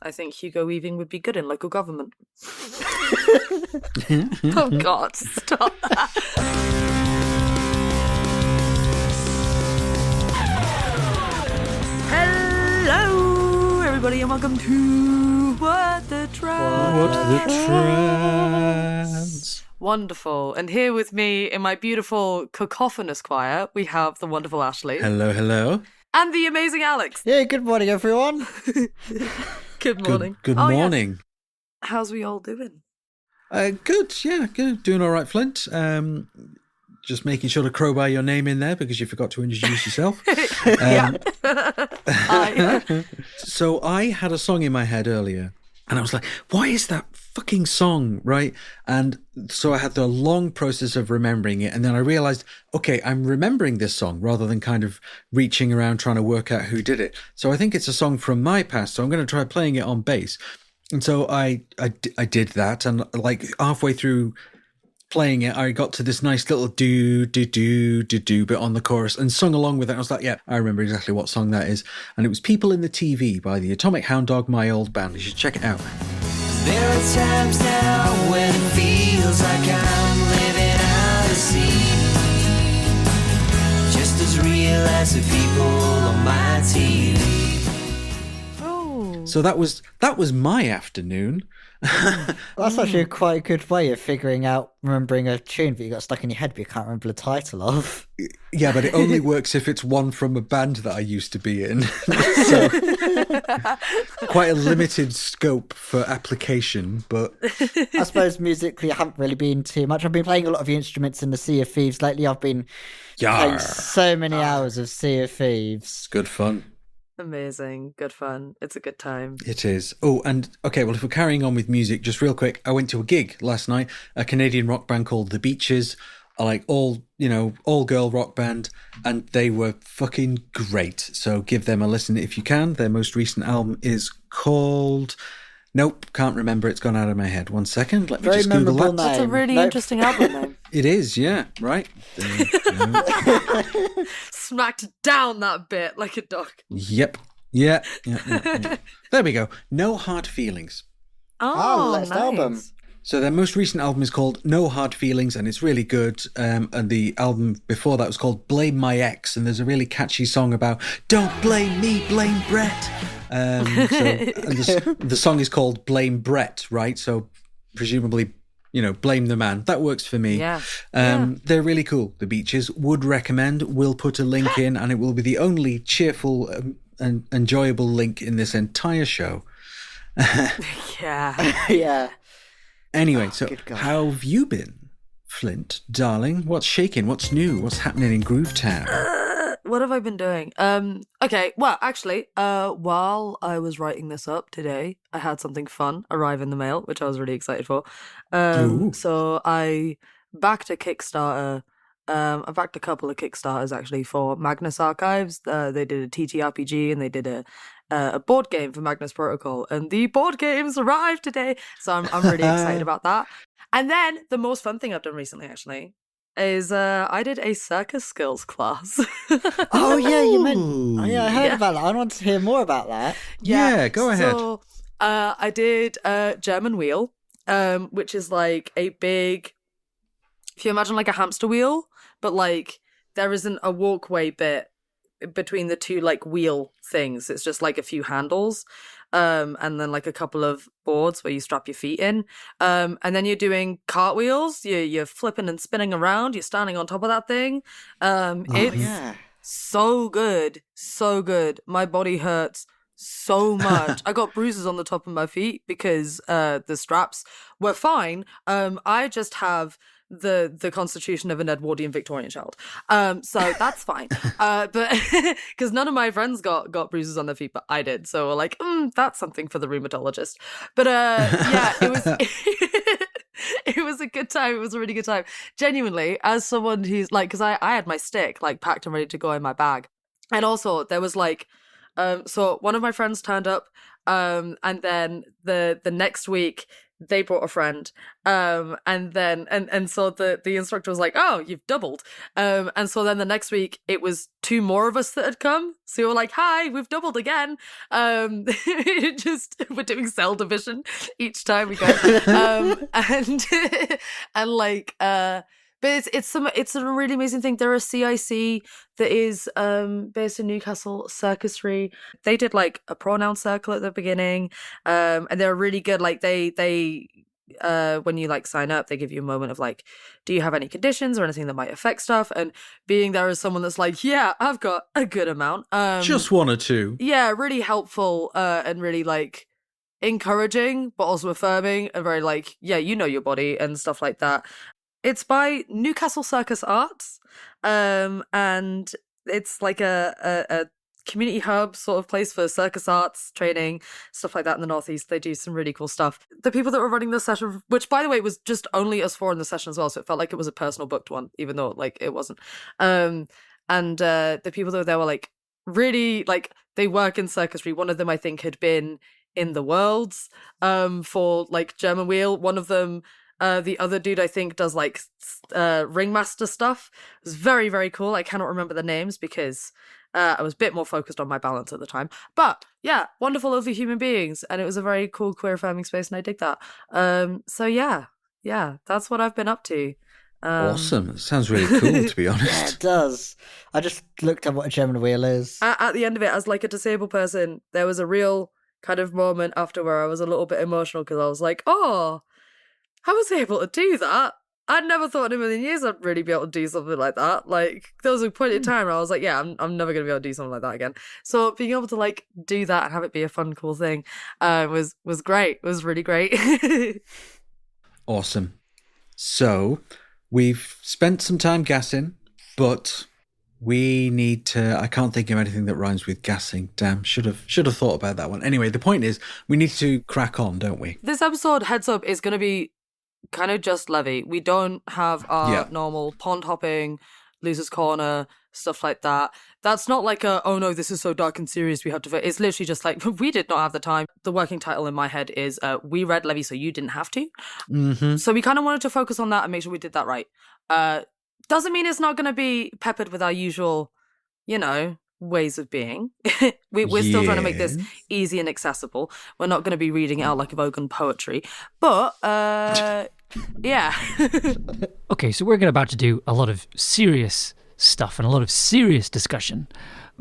I think Hugo Weaving would be good in local government. Oh, God, stop that. Hello, everybody, and welcome to What the Trans. Wonderful. And here with me in my beautiful cacophonous choir, we have the wonderful Ashleigh. Hello, hello. And the amazing Alex. Yeah, good morning, everyone. Good morning. Good morning. Yeah. How's we all doing? Good, yeah, good. Doing all right, Flint. Just making sure to crowbar your name in there because you forgot to introduce yourself. So I had a song in my head earlier and I was like, why is that fucking song, right? And so I had the long process of remembering it. And then I realized, okay, I'm remembering this song rather than kind of reaching around trying to work out who did it. So I think it's a song from my past. So I'm going to try playing it on bass. And so I did that. And like halfway through playing it, I got to this nice little do bit on the chorus and sung along with it. I was like, yeah, I remember exactly what song that is. And it was People in the TV by the Atomic Hound Dog, my old band. You should check it out. There are times now when it feels like I'm living out of scene, just as real as the people on my TV. Oh. So that was my afternoon. That's actually quite a good way of figuring out, remembering a tune that you got stuck in your head but you can't remember the title of. Yeah, but it only works if it's one from a band that I used to be in. So quite a limited scope for application, but I suppose musically I haven't really been too much. I've been playing a lot of the instruments in the Sea of Thieves lately. I've been playing so many hours of Sea of Thieves. It's good fun. Amazing. Good fun. It's a good time. It is. Oh, and okay, well, if we're carrying on with music, just real quick, I went to a gig last night, a Canadian rock band called The Beaches, like all girl rock band, and they were fucking great. So give them a listen if you can. Their most recent album is called... Nope, can't remember. It's gone out of my head. 1 second. Let me just Google that. That's a really interesting album name. It is, yeah, right. Smacked down that bit like a dog. Yep. Yeah. There we go. No Hard Feelings. Oh, next nice. album. So their most recent album is called No Hard Feelings, and it's really good. And the album before that was called Blame My Ex, and there's a really catchy song about Don't blame me, blame Brett. The song is called Blame Brett, right? So presumably, blame the man. That works for me. Yeah. They're really cool. The Beaches, would recommend. We'll put a link in, and it will be the only cheerful and enjoyable link in this entire show. Yeah. Yeah. Anyway, so how have you been, Flint, darling? What's shaking? What's new? What's happening in Groovetown? What have I been doing? Okay, well, actually, while I was writing this up today, I had something fun arrive in the mail, which I was really excited for. So I backed a Kickstarter. I backed a couple of Kickstarters, actually, for Magnus Archives. They did a TTRPG and they did a board game for Magnus Protocol, and the board games arrived today, so I'm really excited about that. And then the most fun thing I've done recently, actually, is I did a circus skills class. Oh yeah, you meant. Oh yeah, I heard about that. I want to hear more about that. Yeah, go ahead. So I did German wheel, which is like a big. If you imagine like a hamster wheel, but like there isn't a walkway bit between the two like wheel things. It's just like a few handles, and then like a couple of boards where you strap your feet in, and then you're doing cartwheels. You're flipping and spinning around. You're standing on top of that thing. It's so good. My body hurts so much. I got bruises on the top of my feet because the straps were fine. I just have the constitution of an Edwardian Victorian child, so that's fine. But because none of my friends got bruises on their feet, but I did, so we're like, that's something for the rheumatologist. But yeah, it was it was a good time. It was a really good time, genuinely, as someone who's like, because I had my stick like packed and ready to go in my bag, and also there was like so one of my friends turned up And then the next week they brought a friend. And then so the instructor was like, "Oh, you've doubled." And so then the next week it was 2 more of us that had come. So we were like, "Hi, we've doubled again." Just we're doing cell division each time we go. And like but it's a really amazing thing. There are CIC that is based in Newcastle, Circusry. They did like a pronoun circle at the beginning, and they're really good. Like they when you like sign up, they give you a moment of like, do you have any conditions or anything that might affect stuff? And being there as someone that's like, yeah, I've got a good amount. Just 1 or 2. Yeah, really helpful and really like encouraging, but also affirming and very like, yeah, you know your body and stuff like that. It's by Newcastle Circus Arts, and it's like a community hub sort of place for circus arts training, stuff like that in the Northeast. They do some really cool stuff. The people that were running the session, which by the way was just only us 4 in the session as well, so it felt like it was a personal booked one, even though like it wasn't. And the people that were there were like really like they work in circusry. One of them I think had been in the Worlds for like German Wheel. One of them. The other dude, I think, does like ringmaster stuff. It was very, very cool. I cannot remember the names because I was a bit more focused on my balance at the time. But yeah, wonderful, lovely human beings. And it was a very cool queer affirming space and I dig that. So yeah, that's what I've been up to. Awesome. It sounds really cool, to be honest. Yeah, it does. I just looked at what a German wheel is. At the end of it, as like a disabled person, there was a real kind of moment after where I was a little bit emotional because I was like, oh, I was able to do that. I'd never thought in a million years I'd really be able to do something like that. Like, there was a point in time where I was like, yeah, I'm never going to be able to do something like that again. So being able to, like, do that and have it be a fun, cool thing was great. It was really great. Awesome. So, we've spent some time gassing, but we need to... I can't think of anything that rhymes with gassing. Damn, should have thought about that one. Anyway, the point is, we need to crack on, don't we? This episode, heads up, is going to be kind of just Levy. We don't have our normal pond hopping, loser's corner, stuff like that. That's not like a, oh no, this is so dark and serious, we have to... It's literally just like, we did not have the time. The working title in my head is, we read Levy so you didn't have to. Mm-hmm. So we kind of wanted to focus on that and make sure we did that right. Doesn't mean it's not going to be peppered with our usual, ways of being. We're still trying to make this easy and accessible. We're not going to be reading it out like a Vogan poetry. But, yeah. Okay, so we're about to do a lot of serious stuff and a lot of serious discussion.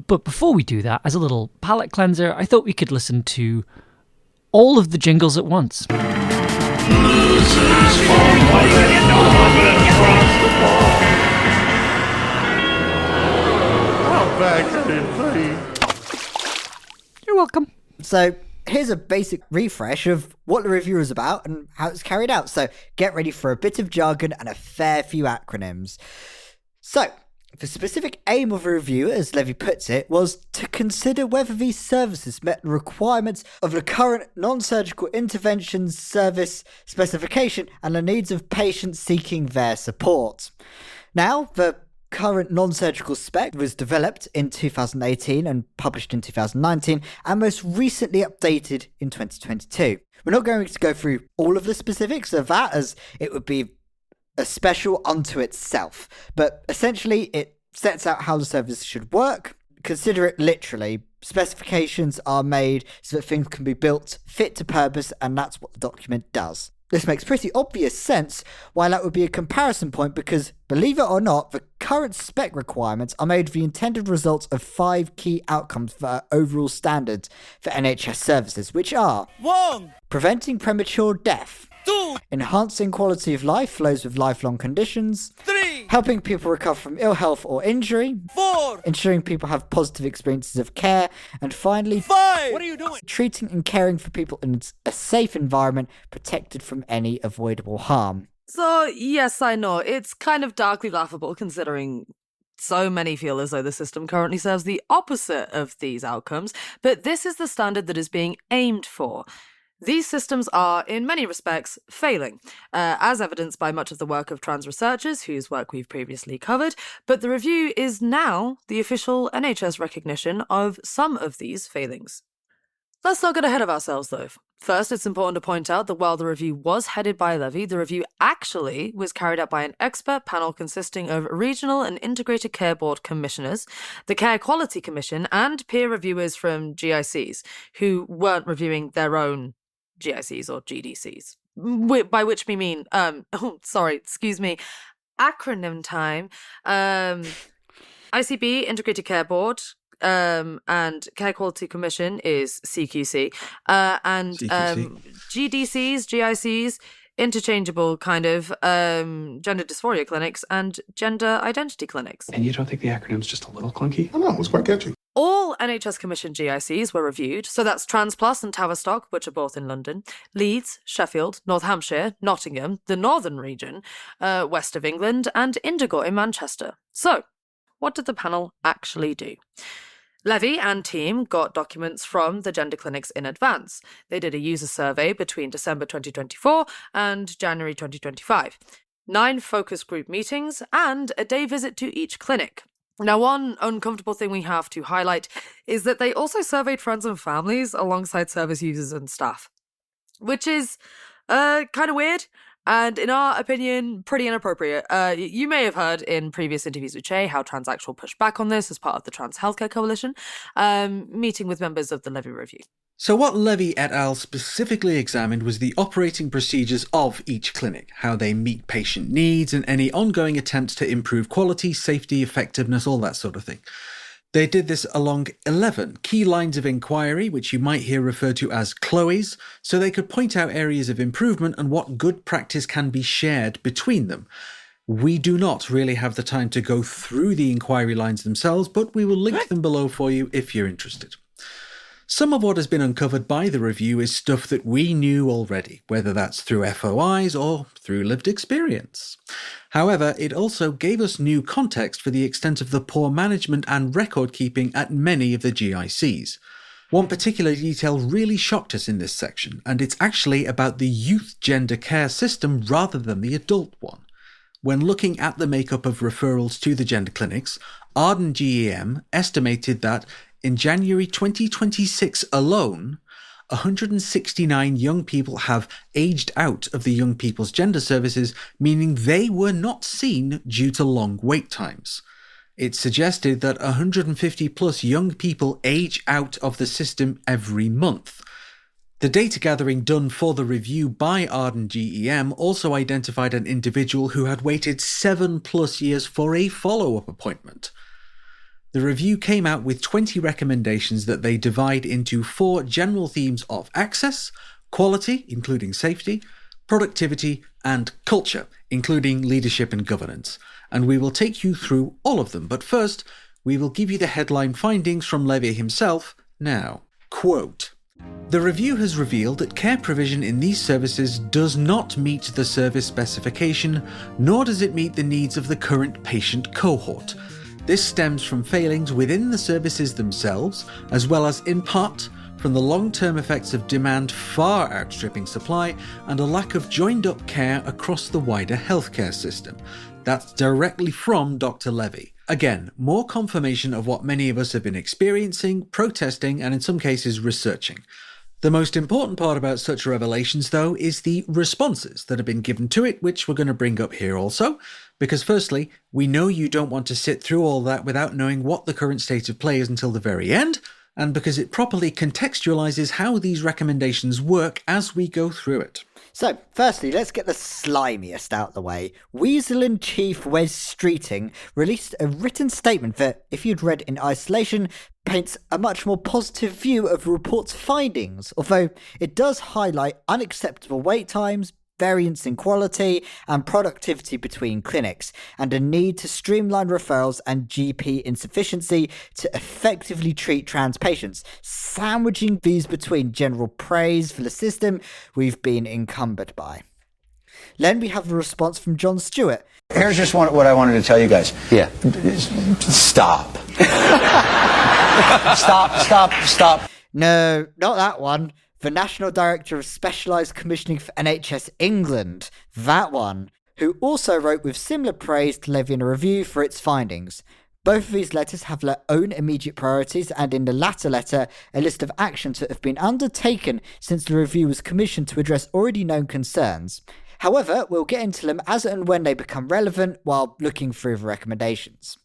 But before we do that, as a little palate cleanser, I thought we could listen to all of the jingles at once. You're welcome. So here's a basic refresh of what the review is about and how it's carried out. So get ready for a bit of jargon and a fair few acronyms. So the specific aim of the review, as Levy puts it, was to consider whether these services met the requirements of the current non-surgical interventions service specification and the needs of patients seeking their support. Now, the current non-surgical spec was developed in 2018 and published in 2019 and most recently updated in 2022. We're not going to go through all of the specifics of that as it would be a special unto itself, but essentially it sets out how the service should work. Consider it literally. Specifications are made so that things can be built fit to purpose, and that's what the document does. This makes pretty obvious sense why that would be a comparison point because, believe it or not, the current spec requirements are made of the intended results of 5 key outcomes for our overall standards for NHS services, which are 1. preventing premature death, 2. enhancing quality of life for those with lifelong conditions, 3. helping people recover from ill health or injury, 4. ensuring people have positive experiences of care, and finally, 5. What are you doing? treating and caring for people in a safe environment protected from any avoidable harm. So, yes, I know, it's kind of darkly laughable considering so many feel as though the system currently serves the opposite of these outcomes, but this is the standard that is being aimed for. These systems are, in many respects, failing, as evidenced by much of the work of trans researchers, whose work we've previously covered, but the review is now the official NHS recognition of some of these failings. Let's not get ahead of ourselves, though. First, it's important to point out that while the review was headed by Levy, the review actually was carried out by an expert panel consisting of regional and integrated care board commissioners, the Care Quality Commission, and peer reviewers from GICs, who weren't reviewing their own GICs or GDCs. By which we mean, acronym time. ICB, Integrated Care Board, and Care Quality Commission is CQC, and CQC. GDCs, GICs, interchangeable kind of gender dysphoria clinics and gender identity clinics. And you don't think the acronym's just a little clunky? I know, it was quite catchy. All NHS commissioned GICs were reviewed, so that's TransPlus and Tavistock, which are both in London, Leeds, Sheffield, North Hampshire, Nottingham, the Northern region, west of England, and Indigo in Manchester. So, what did the panel actually do? Levy and team got documents from the gender clinics in advance. They did a user survey between December 2024 and January 2025, 9 focus group meetings, and a day visit to each clinic. Now, one uncomfortable thing we have to highlight is that they also surveyed friends and families alongside service users and staff, which is kind of weird. And in our opinion, pretty inappropriate. You may have heard in previous interviews with Che how Transaxual pushed back on this as part of the Trans Healthcare Coalition, meeting with members of the Levy Review. So what Levy et al. Specifically examined was the operating procedures of each clinic, how they meet patient needs, and any ongoing attempts to improve quality, safety, effectiveness, all that sort of thing. They did this along 11 key lines of inquiry, which you might hear referred to as CLOEs, so they could point out areas of improvement and what good practice can be shared between them. We do not really have the time to go through the inquiry lines themselves, but we will link them below for you if you're interested. Some of what has been uncovered by the review is stuff that we knew already, whether that's through FOIs or through lived experience. However, it also gave us new context for the extent of the poor management and record keeping at many of the GICs. One particular detail really shocked us in this section, and it's actually about the youth gender care system rather than the adult one. When looking at the makeup of referrals to the gender clinics, Arden GEM estimated that in January 2026 alone, 169 young people have aged out of the young people's gender services, meaning they were not seen due to long wait times. It suggested that 150 plus young people age out of the system every month. The data gathering done for the review by Arden GEM also identified an individual who had waited 7+ years for a follow-up appointment. The review came out with 20 recommendations that they divide into 4 general themes of access, quality, including safety, productivity, and culture, including leadership and governance. And we will take you through all of them, but first, we will give you the headline findings from Levy himself now. Quote, "The review has revealed that care provision in these services does not meet the service specification, nor does it meet the needs of the current patient cohort. This stems from failings within the services themselves, as well as, in part, from the long-term effects of demand far outstripping supply and a lack of joined-up care across the wider healthcare system." That's directly from Dr. Levy. Again, more confirmation of what many of us have been experiencing, protesting, and in some cases researching. The most important part about such revelations, though, is the responses that have been given to it, which we're going to bring up here also. Because firstly, we know you don't want to sit through all that without knowing what the current state of play is until the very end, and because it properly contextualises how these recommendations work as we go through it. So, firstly, let's get the slimiest out the way. Weasel in Chief Wes Streeting released a written statement that, if you'd read in isolation, paints a much more positive view of the report's findings, although it does highlight unacceptable wait times, variance in quality and productivity between clinics, and a need to streamline referrals and GP insufficiency to effectively treat trans patients, sandwiching these between general praise for the system we've been encumbered by. Then we have a response from John Stewart. Here's just what I wanted to tell you guys. Yeah. Stop. Stop. No, not that one. The National Director of Specialised Commissioning for NHS England, that one, who also wrote with similar praise to Levy in a review for its findings. Both of these letters have their own immediate priorities, and in the latter letter, a list of actions that have been undertaken since the review was commissioned to address already known concerns. However, we'll get into them as and when they become relevant while looking through the recommendations.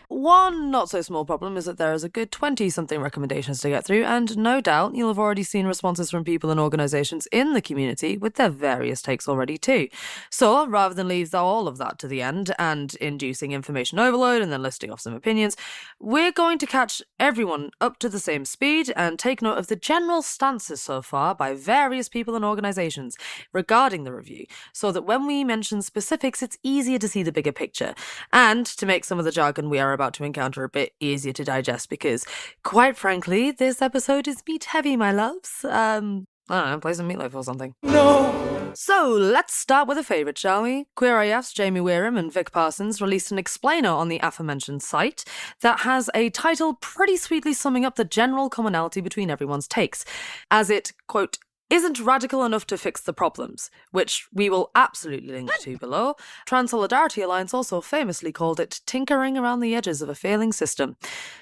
One not-so-small problem is that there is a good 20-something recommendations to get through, and no doubt you'll have already seen responses from people and organisations in the community with their various takes already too. So, rather than leave all of that to the end and inducing information overload and then listing off some opinions, we're going to catch everyone up to the same speed and take note of the general stances so far by various people and organisations regarding the review, so that when we mention specifics, it's easier to see the bigger picture, and to make some of the jargon we are about to encounter a bit easier to digest, because, quite frankly, this episode is meat-heavy, my loves. I don't know, play some Meatloaf or something. No! So, let's start with a favourite, shall we? Queer AF's Jamie Wareham and Vic Parsons released an explainer on the aforementioned site that has a title pretty sweetly summing up the general commonality between everyone's takes, as it, quote, isn't radical enough to fix the problems, which we will absolutely link to below. Trans Solidarity Alliance also famously called it tinkering around the edges of a failing system.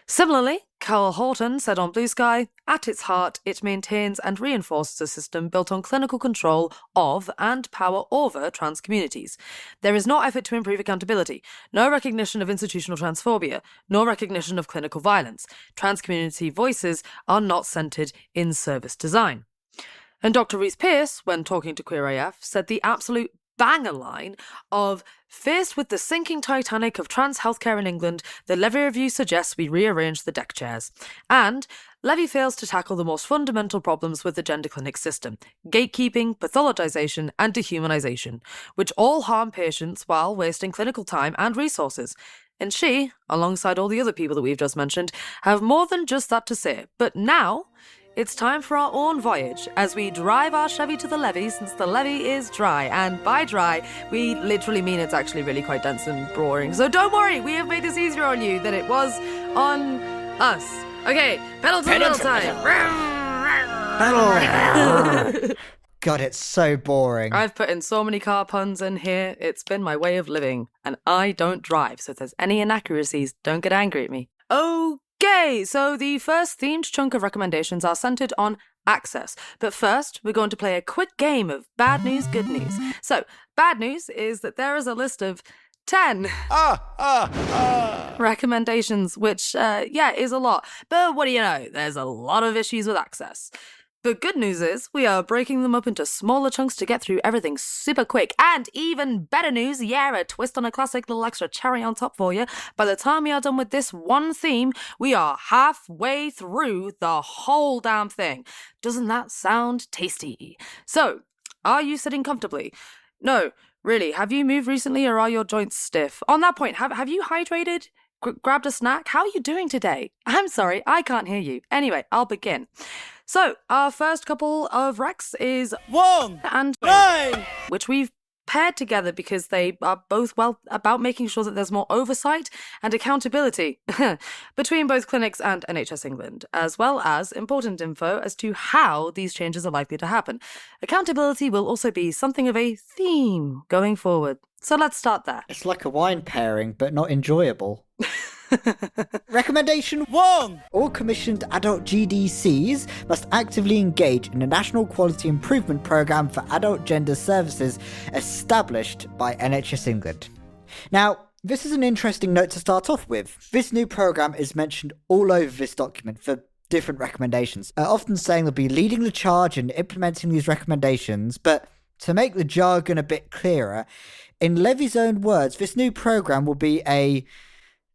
Similarly, Carl Horton said on Blue Sky, at its heart, it maintains and reinforces a system built on clinical control of and power over trans communities. There is no effort to improve accountability, no recognition of institutional transphobia, no recognition of clinical violence. Trans community voices are not centred in service design. And Dr. Rhys-Pearce, when talking to Queer AF, said the absolute banger line of, faced with the sinking Titanic of trans healthcare in England, the Levy review suggests we rearrange the deck chairs. And Levy fails to tackle the most fundamental problems with the gender clinic system, gatekeeping, pathologisation and dehumanisation, which all harm patients while wasting clinical time and resources. And she, alongside all the other people that we've just mentioned, have more than just that to say. But now, it's time for our own voyage as we drive our Chevy to the Levy, since the Levy is dry. And by dry, we literally mean it's actually really quite dense and boring. So don't worry, we have made this easier on you than it was on us. Okay, pedal to the metal time. Pedal. God, it's so boring. I've put in so many car puns in here. It's been my way of living. And I don't drive, so if there's any inaccuracies, don't get angry at me. Okay, so the first themed chunk of recommendations are centred on access. But first, we're going to play a quick game of bad news, good news. So, bad news is that there is a list of 10 recommendations, which, is a lot. But what do you know? There's a lot of issues with access. The good news is we are breaking them up into smaller chunks to get through everything super quick. And even better news, a twist on a classic, little extra cherry on top for you. By the time we are done with this one theme, we are halfway through the whole damn thing. Doesn't that sound tasty? So, are you sitting comfortably? No, really, have you moved recently or are your joints stiff? On that point, have you hydrated? Grabbed a snack? How are you doing today? I'm sorry, I can't hear you. Anyway, I'll begin. So, our first couple of recs is 1 and 9, which we've paired together because they are both well about making sure that there's more oversight and accountability between both clinics and NHS England, as well as important info as to how these changes are likely to happen. Accountability will also be something of a theme going forward. So let's start there. It's like a wine pairing, but not enjoyable. Recommendation 1! All commissioned adult GDCs must actively engage in a national quality improvement programme for adult gender services established by NHS England. Now, this is an interesting note to start off with. This new programme is mentioned all over this document for different recommendations, often saying they'll be leading the charge and implementing these recommendations, but to make the jargon a bit clearer, in Levy's own words, this new programme will be a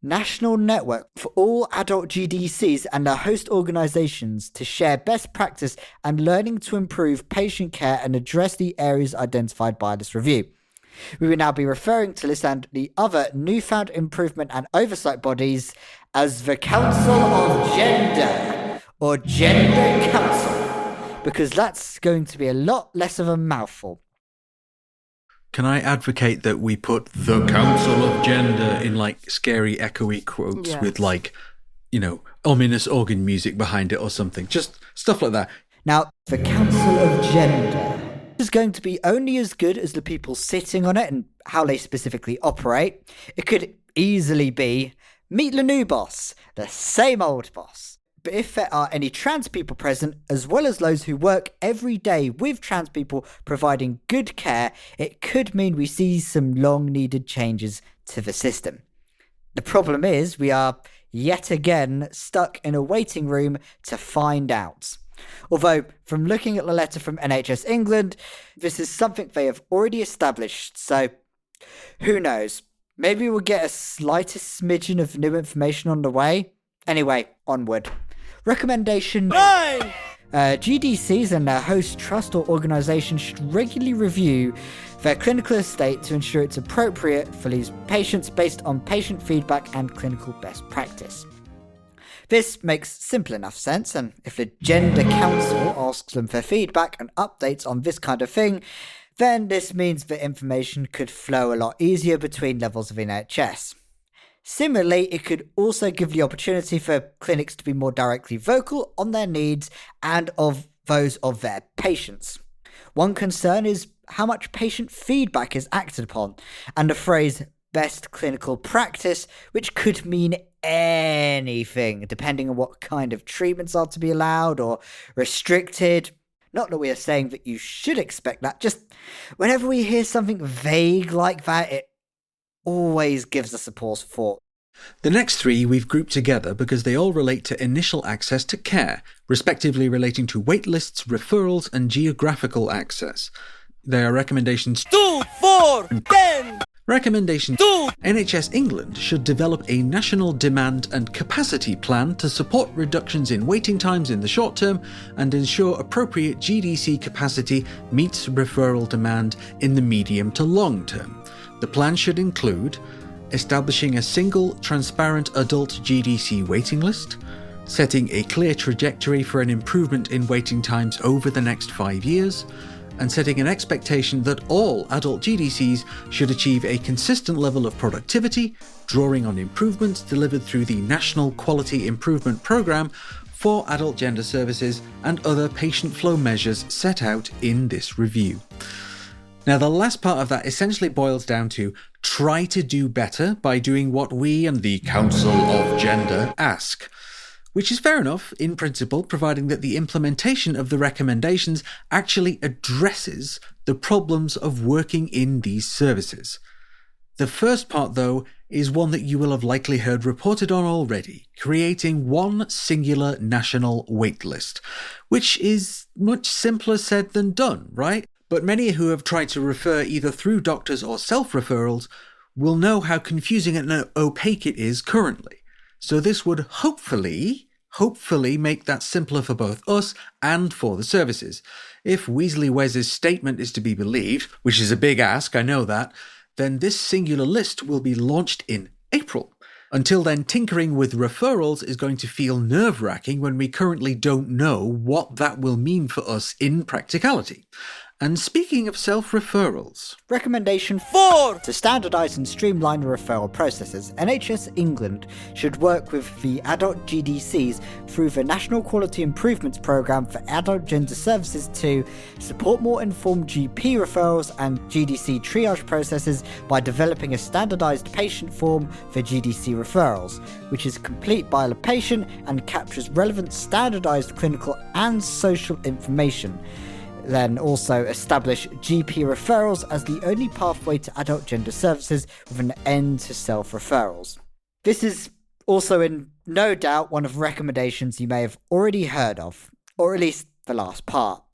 national network for all adult GDCs and their host organisations to share best practice and learning to improve patient care and address the areas identified by this review. We will now be referring to this and the other newfound improvement and oversight bodies as the Council of Gender, or Gender Council, because that's going to be a lot less of a mouthful. Can I advocate that we put the Council of Gender in like scary echoey quotes with like, ominous organ music behind it or something? Just stuff like that. Now, the Council of Gender is going to be only as good as the people sitting on it and how they specifically operate. It could easily be Meet the new boss, the same old boss. But if there are any trans people present, as well as those who work every day with trans people providing good care, it could mean we see some long-needed changes to the system. The problem is we are, yet again, stuck in a waiting room to find out. Although, from looking at the letter from NHS England, this is something they have already established, so who knows? Maybe we'll get a slightest smidgen of new information on the way. Anyway, onward. Recommendation 9! GDCs and their host trust or organisation should regularly review their clinical estate to ensure it's appropriate for these patients based on patient feedback and clinical best practice. This makes simple enough sense, and if the Gender Council asks them for feedback and updates on this kind of thing, then this means that information could flow a lot easier between levels of NHS. Similarly, it could also give the opportunity for clinics to be more directly vocal on their needs and of those of their patients. One concern is how much patient feedback is acted upon, and the phrase best clinical practice, which could mean anything depending on what kind of treatments are to be allowed or restricted. Not that we are saying that you should expect that, just whenever we hear something vague like that, it always gives us a pause for thought. The next three we've grouped together because they all relate to initial access to care, respectively relating to waitlists, referrals, and geographical access. They are recommendations 2, 4, 10! Recommendation 2. NHS England should develop a national demand and capacity plan to support reductions in waiting times in the short term and ensure appropriate GDC capacity meets referral demand in the medium to long term. The plan should include establishing a single, transparent adult GDC waiting list, setting a clear trajectory for an improvement in waiting times over the next 5 years, and setting an expectation that all adult GDCs should achieve a consistent level of productivity, drawing on improvements delivered through the National Quality Improvement Programme for adult gender services and other patient flow measures set out in this review. Now, the last part of that essentially boils down to try to do better by doing what we and the Council of Gender ask. Which is fair enough in principle, providing that the implementation of the recommendations actually addresses the problems of working in these services. The first part, though, is one that you will have likely heard reported on already, creating one singular national waitlist, which is much simpler said than done, right? But many who have tried to refer either through doctors or self-referrals will know how confusing and opaque it is currently. So this would hopefully make that simpler for both us and for the services. If Weasley Wes's statement is to be believed, which is a big ask, I know that, then this singular list will be launched in April. Until then, tinkering with referrals is going to feel nerve-wracking when we currently don't know what that will mean for us in practicality. And speaking of self-referrals... Recommendation 4! To standardise and streamline the referral processes, NHS England should work with the adult GDCs through the National Quality Improvements Programme for Adult Gender Services to support more informed GP referrals and GDC triage processes by developing a standardised patient form for GDC referrals, which is complete by the patient and captures relevant standardised clinical and social information. Then also establish GP referrals as the only pathway to adult gender services with an end to self-referrals. This is also in no doubt one of the recommendations you may have already heard of, or at least the last part,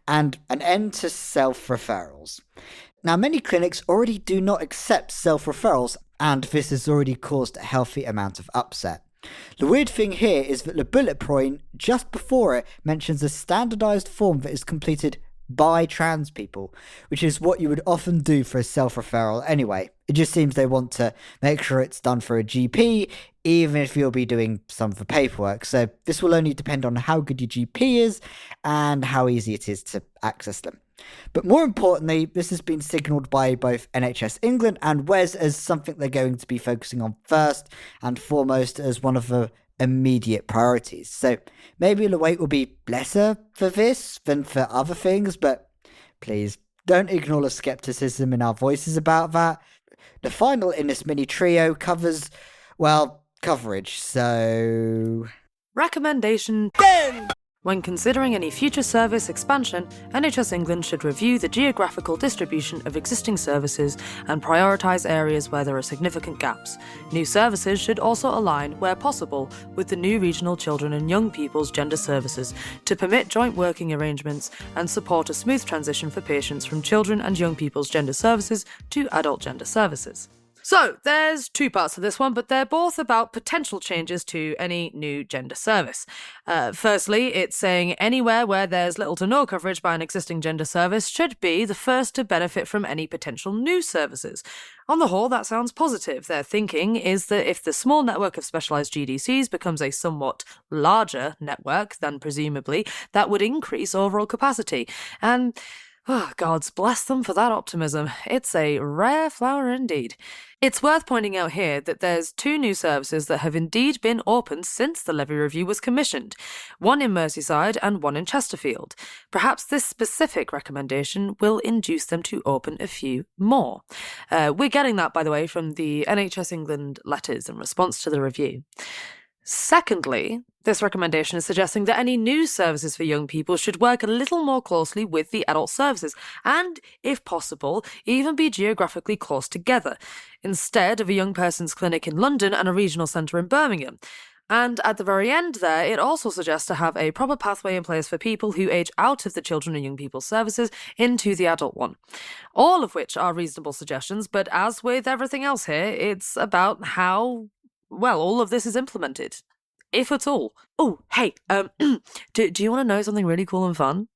and an end to self-referrals. Now, many clinics already do not accept self-referrals, and this has already caused a healthy amount of upset. The weird thing here is that the bullet point just before it mentions a standardised form that is completed by trans people, which is what you would often do for a self-referral anyway. It just seems they want to make sure it's done for a GP, even if you'll be doing some of the paperwork. So this will only depend on how good your GP is and how easy it is to access them. But more importantly, this has been signalled by both NHS England and Wes as something they're going to be focusing on first and foremost as one of the immediate priorities. So maybe the wait will be lesser for this than for other things, but please don't ignore the scepticism in our voices about that. The final in this mini trio covers, well, coverage. So, Recommendation 10! When considering any future service expansion, NHS England should review the geographical distribution of existing services and prioritise areas where there are significant gaps. New services should also align, where possible, with the new regional children and young people's gender services to permit joint working arrangements and support a smooth transition for patients from children and young people's gender services to adult gender services. So, there's two parts to this one, but they're both about potential changes to any new gender service. Firstly, it's saying anywhere where there's little to no coverage by an existing gender service should be the first to benefit from any potential new services. On the whole, that sounds positive. Their thinking is that if the small network of specialised GDCs becomes a somewhat larger network, then presumably that would increase overall capacity. And gods bless them for that optimism. It's a rare flower indeed. It's worth pointing out here that there's two new services that have indeed been opened since the Levy review was commissioned, one in Merseyside and one in Chesterfield. Perhaps this specific recommendation will induce them to open a few more. We're getting that, by the way, from the NHS England letters in response to the review. Secondly, this recommendation is suggesting that any new services for young people should work a little more closely with the adult services and, if possible, even be geographically close together, instead of a young person's clinic in London and a regional centre in Birmingham. And at the very end there, it also suggests to have a proper pathway in place for people who age out of the children and young people's services into the adult one. All of which are reasonable suggestions, but as with everything else here, it's about how all of this is implemented, if at all. Oh, hey, do you want to know something really cool and fun?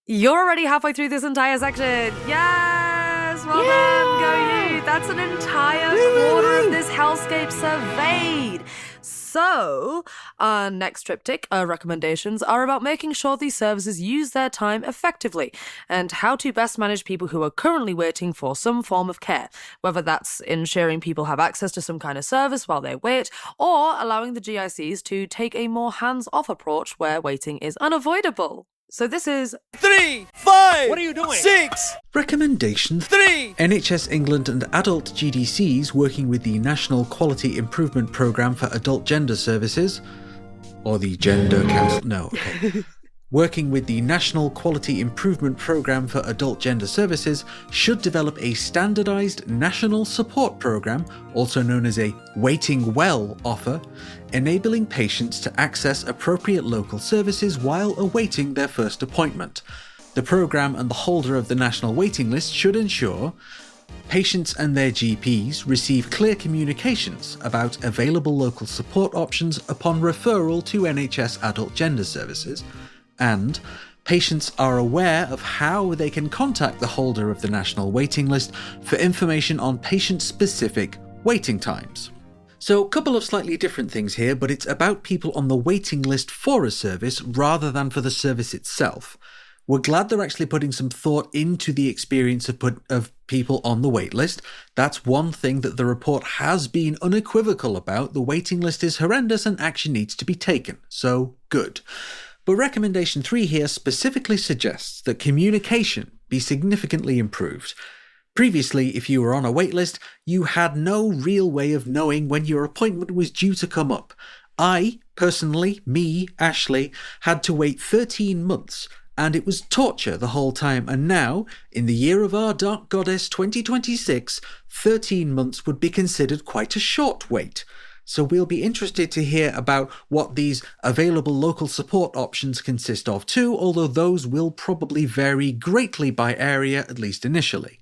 You're already halfway through this entire section. Yes, well done, go you. That's an entire quarter of this hellscape surveyed. So, our next triptych, our recommendations, are about making sure these services use their time effectively and how to best manage people who are currently waiting for some form of care, whether that's ensuring people have access to some kind of service while they wait, or allowing the GICs to take a more hands-off approach where waiting is unavoidable. So this is 3, 5, what are you doing? 6. Recommendation 3. NHS England and adult GDCs working with the National Quality Improvement Programme for Adult Gender Services, or the Gender Council, no, okay. Working with the National Quality Improvement Programme for Adult Gender Services should develop a standardised national support programme, also known as a Waiting Well offer, enabling patients to access appropriate local services while awaiting their first appointment. The programme and the holder of the national waiting list should ensure patients and their GPs receive clear communications about available local support options upon referral to NHS Adult Gender Services, and patients are aware of how they can contact the holder of the national waiting list for information on patient-specific waiting times. So, a couple of slightly different things here, but it's about people on the waiting list for a service rather than for the service itself. We're glad they're actually putting some thought into the experience of people on the wait list. That's one thing that the report has been unequivocal about. The waiting list is horrendous and action needs to be taken. So, good. But recommendation 3 here specifically suggests that communication be significantly improved. Previously, if you were on a waitlist, you had no real way of knowing when your appointment was due to come up. I, personally, Ashleigh, had to wait 13 months, and it was torture the whole time. And now, in the year of our dark goddess 2026, 13 months would be considered quite a short wait. So we'll be interested to hear about what these available local support options consist of too, although those will probably vary greatly by area, at least initially.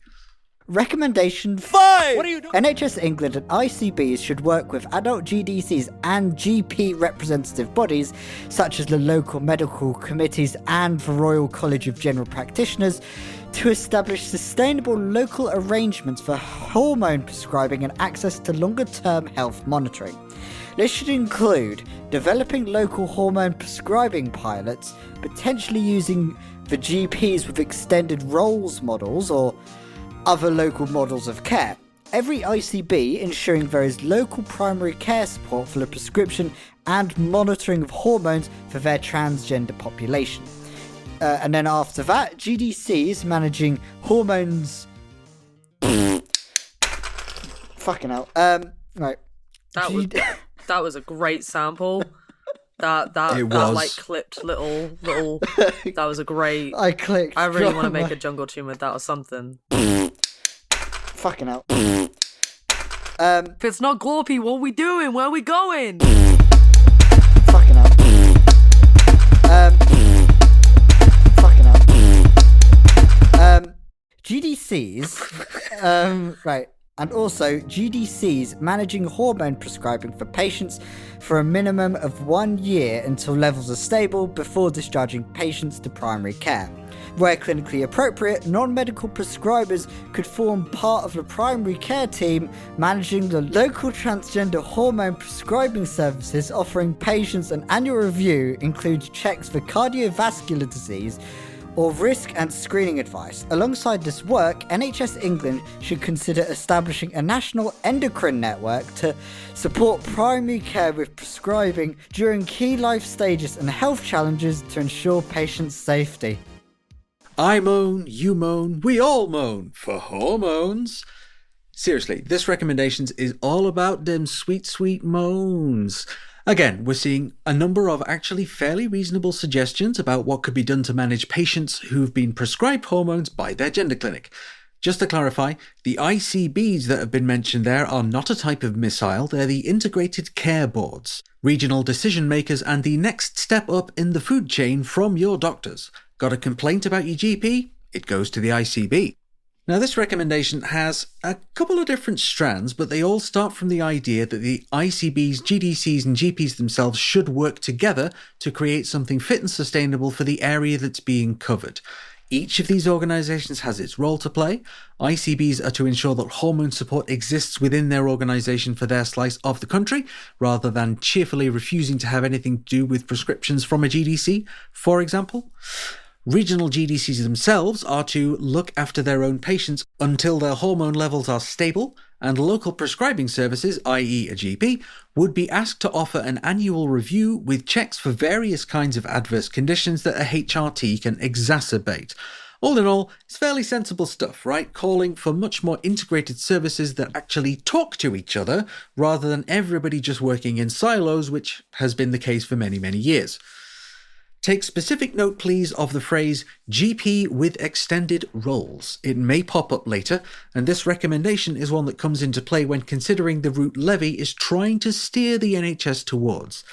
Recommendation 5! What are you doing? NHS England and ICBs should work with adult GDCs and GP representative bodies, such as the local medical committees and the Royal College of General Practitioners, to establish sustainable local arrangements for hormone prescribing and access to longer-term health monitoring. This should include developing local hormone prescribing pilots, potentially using the GPs with extended roles models or other local models of care. Every ICB ensuring there is local primary care support for the prescription and monitoring of hormones for their transgender population. And then after that, GDCs managing hormones. Fucking hell. Right. That was a great sample. That like clipped little. That was a great. I clicked. I really want to make a jungle tune with that or something. Fucking hell. If it's not Glorpy, what are we doing? Where are we going? Fucking hell. Fucking hell. GDCs, right, and also GDCs managing hormone prescribing for patients for a minimum of 1 year until levels are stable before discharging patients to primary care. Where clinically appropriate, non-medical prescribers could form part of the primary care team managing the local transgender hormone prescribing services, offering patients an annual review, includes checks for cardiovascular disease or risk and screening advice. Alongside this work, NHS England should consider establishing a national endocrine network to support primary care with prescribing during key life stages and health challenges to ensure patient safety. I moan, you moan, we all moan for hormones. Seriously, this recommendations is all about them sweet, sweet moans. Again, we're seeing a number of actually fairly reasonable suggestions about what could be done to manage patients who've been prescribed hormones by their gender clinic. Just to clarify, the ICBs that have been mentioned there are not a type of missile, they're the Integrated Care Boards, regional decision makers and the next step up in the food chain from your doctors. Got a complaint about your GP? It goes to the ICB. Now, this recommendation has a couple of different strands, but they all start from the idea that the ICBs, GDCs and GPs themselves should work together to create something fit and sustainable for the area that's being covered. Each of these organisations has its role to play. ICBs are to ensure that hormone support exists within their organisation for their slice of the country, rather than cheerfully refusing to have anything to do with prescriptions from a GDC, for example. Regional GDCs themselves are to look after their own patients until their hormone levels are stable, and local prescribing services, i.e. a GP, would be asked to offer an annual review with checks for various kinds of adverse conditions that a HRT can exacerbate. All in all, it's fairly sensible stuff, right? Calling for much more integrated services that actually talk to each other, rather than everybody just working in silos, which has been the case for many, many years. Take specific note, please, of the phrase GP with extended roles. It may pop up later, and this recommendation is one that comes into play when considering the route Levy is trying to steer the NHS towards.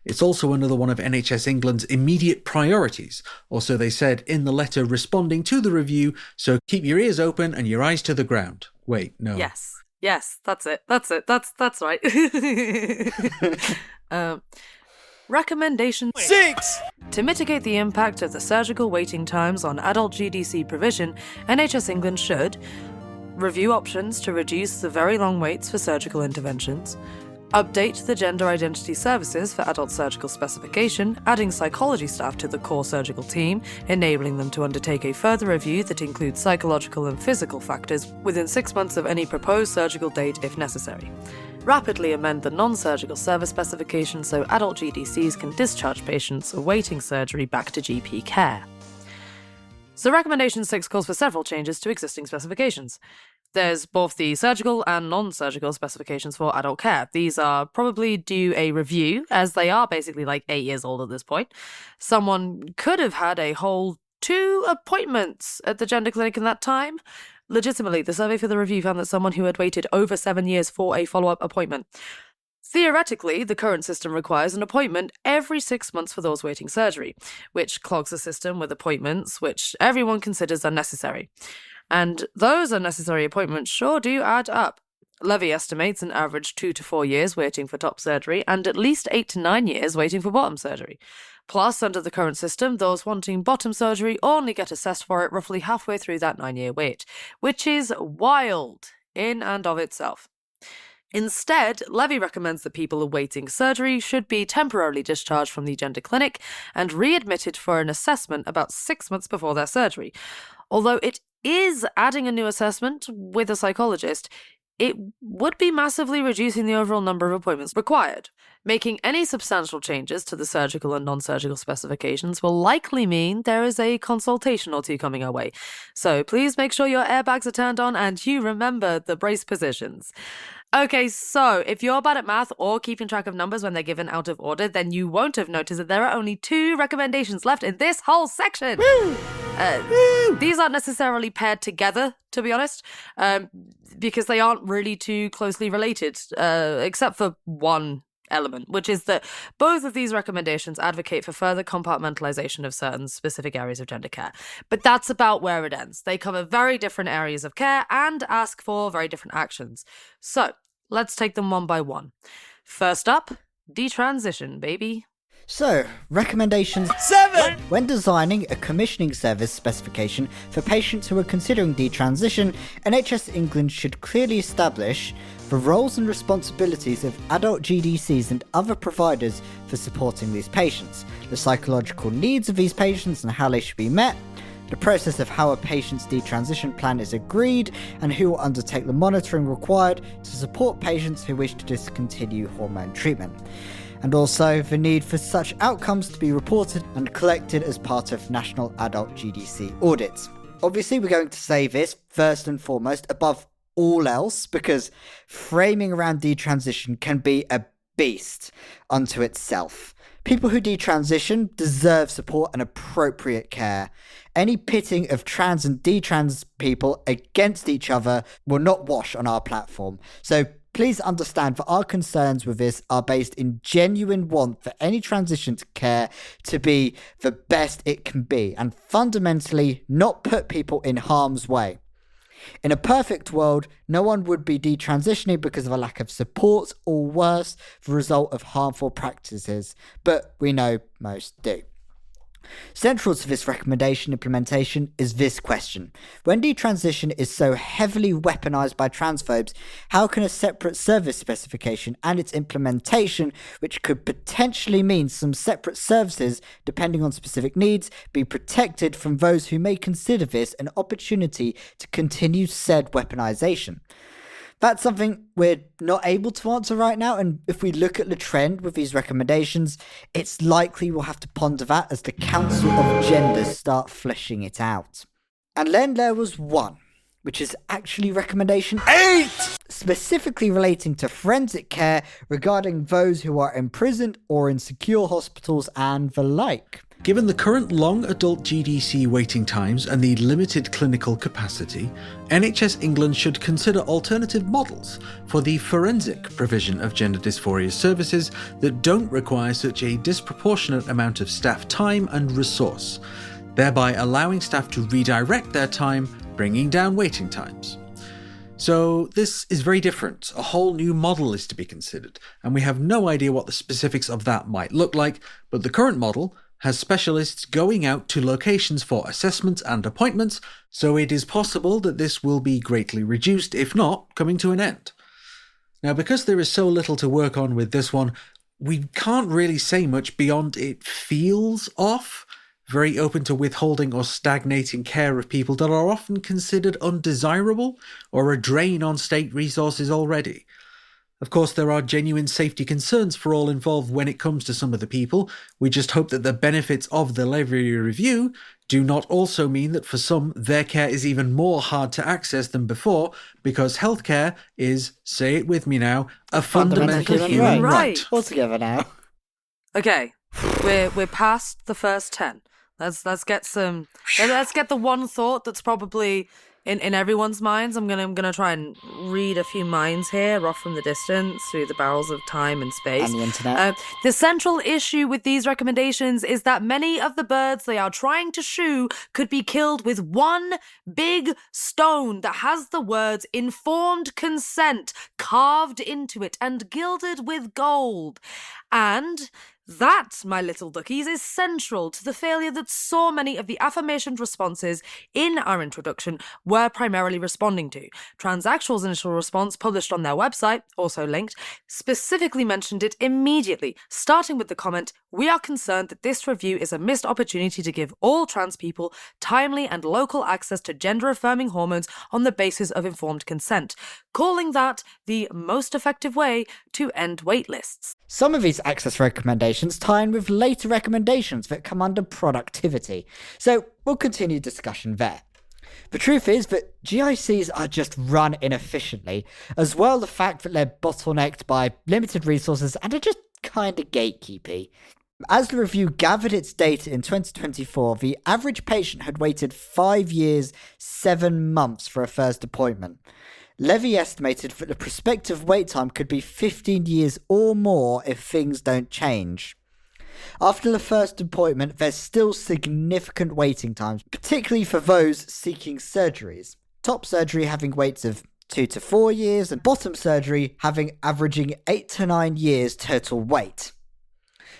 It's also another one of NHS England's immediate priorities, or so they said in the letter responding to the review, so keep your ears open and your eyes to the ground. Wait, no. Yes, that's it. That's right. Recommendation 6. To mitigate the impact of the surgical waiting times on adult GDC provision, NHS England should review options to reduce the very long waits for surgical interventions, update the gender identity services for adult surgical specification, adding psychology staff to the core surgical team, enabling them to undertake a further review that includes psychological and physical factors within 6 months of any proposed surgical date if necessary. Rapidly amend the non-surgical service specification so adult GDCs can discharge patients awaiting surgery back to GP care. So recommendation 6 calls for several changes to existing specifications. There's both the surgical and non-surgical specifications for adult care. These are probably due a review, as they are basically like 8 years old at this point. Someone could have had a whole 2 appointments at the gender clinic in that time. Legitimately, the survey for the review found that someone who had waited over 7 years for a follow-up appointment. Theoretically, the current system requires an appointment every 6 months for those waiting surgery, which clogs the system with appointments which everyone considers unnecessary. And those unnecessary appointments sure do add up. Levy estimates an average 2 to 4 years waiting for top surgery and at least 8 to 9 years waiting for bottom surgery. Plus, under the current system, those wanting bottom surgery only get assessed for it roughly halfway through that 9-year wait, which is wild in and of itself. Instead, Levy recommends that people awaiting surgery should be temporarily discharged from the gender clinic and readmitted for an assessment about 6 months before their surgery. Although it is adding a new assessment with a psychologist, it would be massively reducing the overall number of appointments required. Making any substantial changes to the surgical and non-surgical specifications will likely mean there is a consultation or two coming our way. So please make sure your airbags are turned on and you remember the brace positions. Okay, so if you're bad at math or keeping track of numbers when they're given out of order, then you won't have noticed that there are only 2 recommendations left in this whole section. These aren't necessarily paired together, to be honest, because they aren't really too closely related, except for one element, which is that both of these recommendations advocate for further compartmentalization of certain specific areas of gender care. But that's about where it ends. They cover very different areas of care and ask for very different actions. So let's take them one by one. First up, detransition, baby. So, recommendations 7. When designing a commissioning service specification for patients who are considering detransition, NHS England should clearly establish the roles and responsibilities of adult GDCs and other providers for supporting these patients, the psychological needs of these patients and how they should be met, the process of how a patient's detransition plan is agreed, and who will undertake the monitoring required to support patients who wish to discontinue hormone treatment. And also the need for such outcomes to be reported and collected as part of national adult GDC audits. Obviously, we're going to say this first and foremost above all else because framing around detransition can be a beast unto itself. People who detransition deserve support and appropriate care. Any pitting of trans and detrans people against each other will not wash on our platform. So please understand that our concerns with this are based in genuine want for any transition to care to be the best it can be and fundamentally not put people in harm's way. In a perfect world, no one would be detransitioning because of a lack of support or worse, the result of harmful practices, but we know most do. Central to this recommendation implementation is this question. When detransition is so heavily weaponized by transphobes, how can a separate service specification and its implementation, which could potentially mean some separate services depending on specific needs, be protected from those who may consider this an opportunity to continue said weaponization? That's something we're not able to answer right now, and if we look at the trend with these recommendations, it's likely we'll have to ponder that as the Council of Genders start fleshing it out. And then there was one, which is actually recommendation 8, specifically relating to forensic care regarding those who are imprisoned or in secure hospitals and the like. Given the current long adult GDC waiting times and the limited clinical capacity, NHS England should consider alternative models for the forensic provision of gender dysphoria services that don't require such a disproportionate amount of staff time and resource, thereby allowing staff to redirect their time, bringing down waiting times. So this is very different. A whole new model is to be considered, and we have no idea what the specifics of that might look like, but the current model has specialists going out to locations for assessments and appointments, so it is possible that this will be greatly reduced, if not coming to an end. Now, because there is so little to work on with this one, we can't really say much beyond it feels off, very open to withholding or stagnating care of people that are often considered undesirable or a drain on state resources already. Of course, there are genuine safety concerns for all involved when it comes to some of the people. We just hope that the benefits of the Levy review do not also mean that for some, their care is even more hard to access than before, because healthcare is, say it with me now, a fundamental human right. All together now. Okay, we're past the first 10. Let's get the one thought that's probably in everyone's minds. I'm gonna try and read a few minds here off from the distance through the barrels of time and space. And the internet. The central issue with these recommendations is that many of the birds they are trying to shoo could be killed with one big stone that has the words informed consent carved into it and gilded with gold. And that, my little duckies, is central to the failure that so many of the affirmationed responses in our introduction were primarily responding to. Transactual's initial response, published on their website, also linked, specifically mentioned it immediately, starting with the comment, "We are concerned that this review is a missed opportunity to give all trans people timely and local access to gender-affirming hormones on the basis of informed consent," calling that the most effective way to end waitlists. Some of these access recommendations tie in with later recommendations that come under productivity, so we'll continue discussion there. The truth is that GICs are just run inefficiently, as well as the fact that they're bottlenecked by limited resources and are just kind of gatekeepy. As the review gathered its data in 2024, the average patient had waited 5 years, 7 months for a first appointment. Levy estimated that the prospective wait time could be 15 years or more if things don't change. After the first appointment, there's still significant waiting times, particularly for those seeking surgeries. Top surgery having waits of 2 to 4 years, and bottom surgery having averaging 8 to 9 years total wait.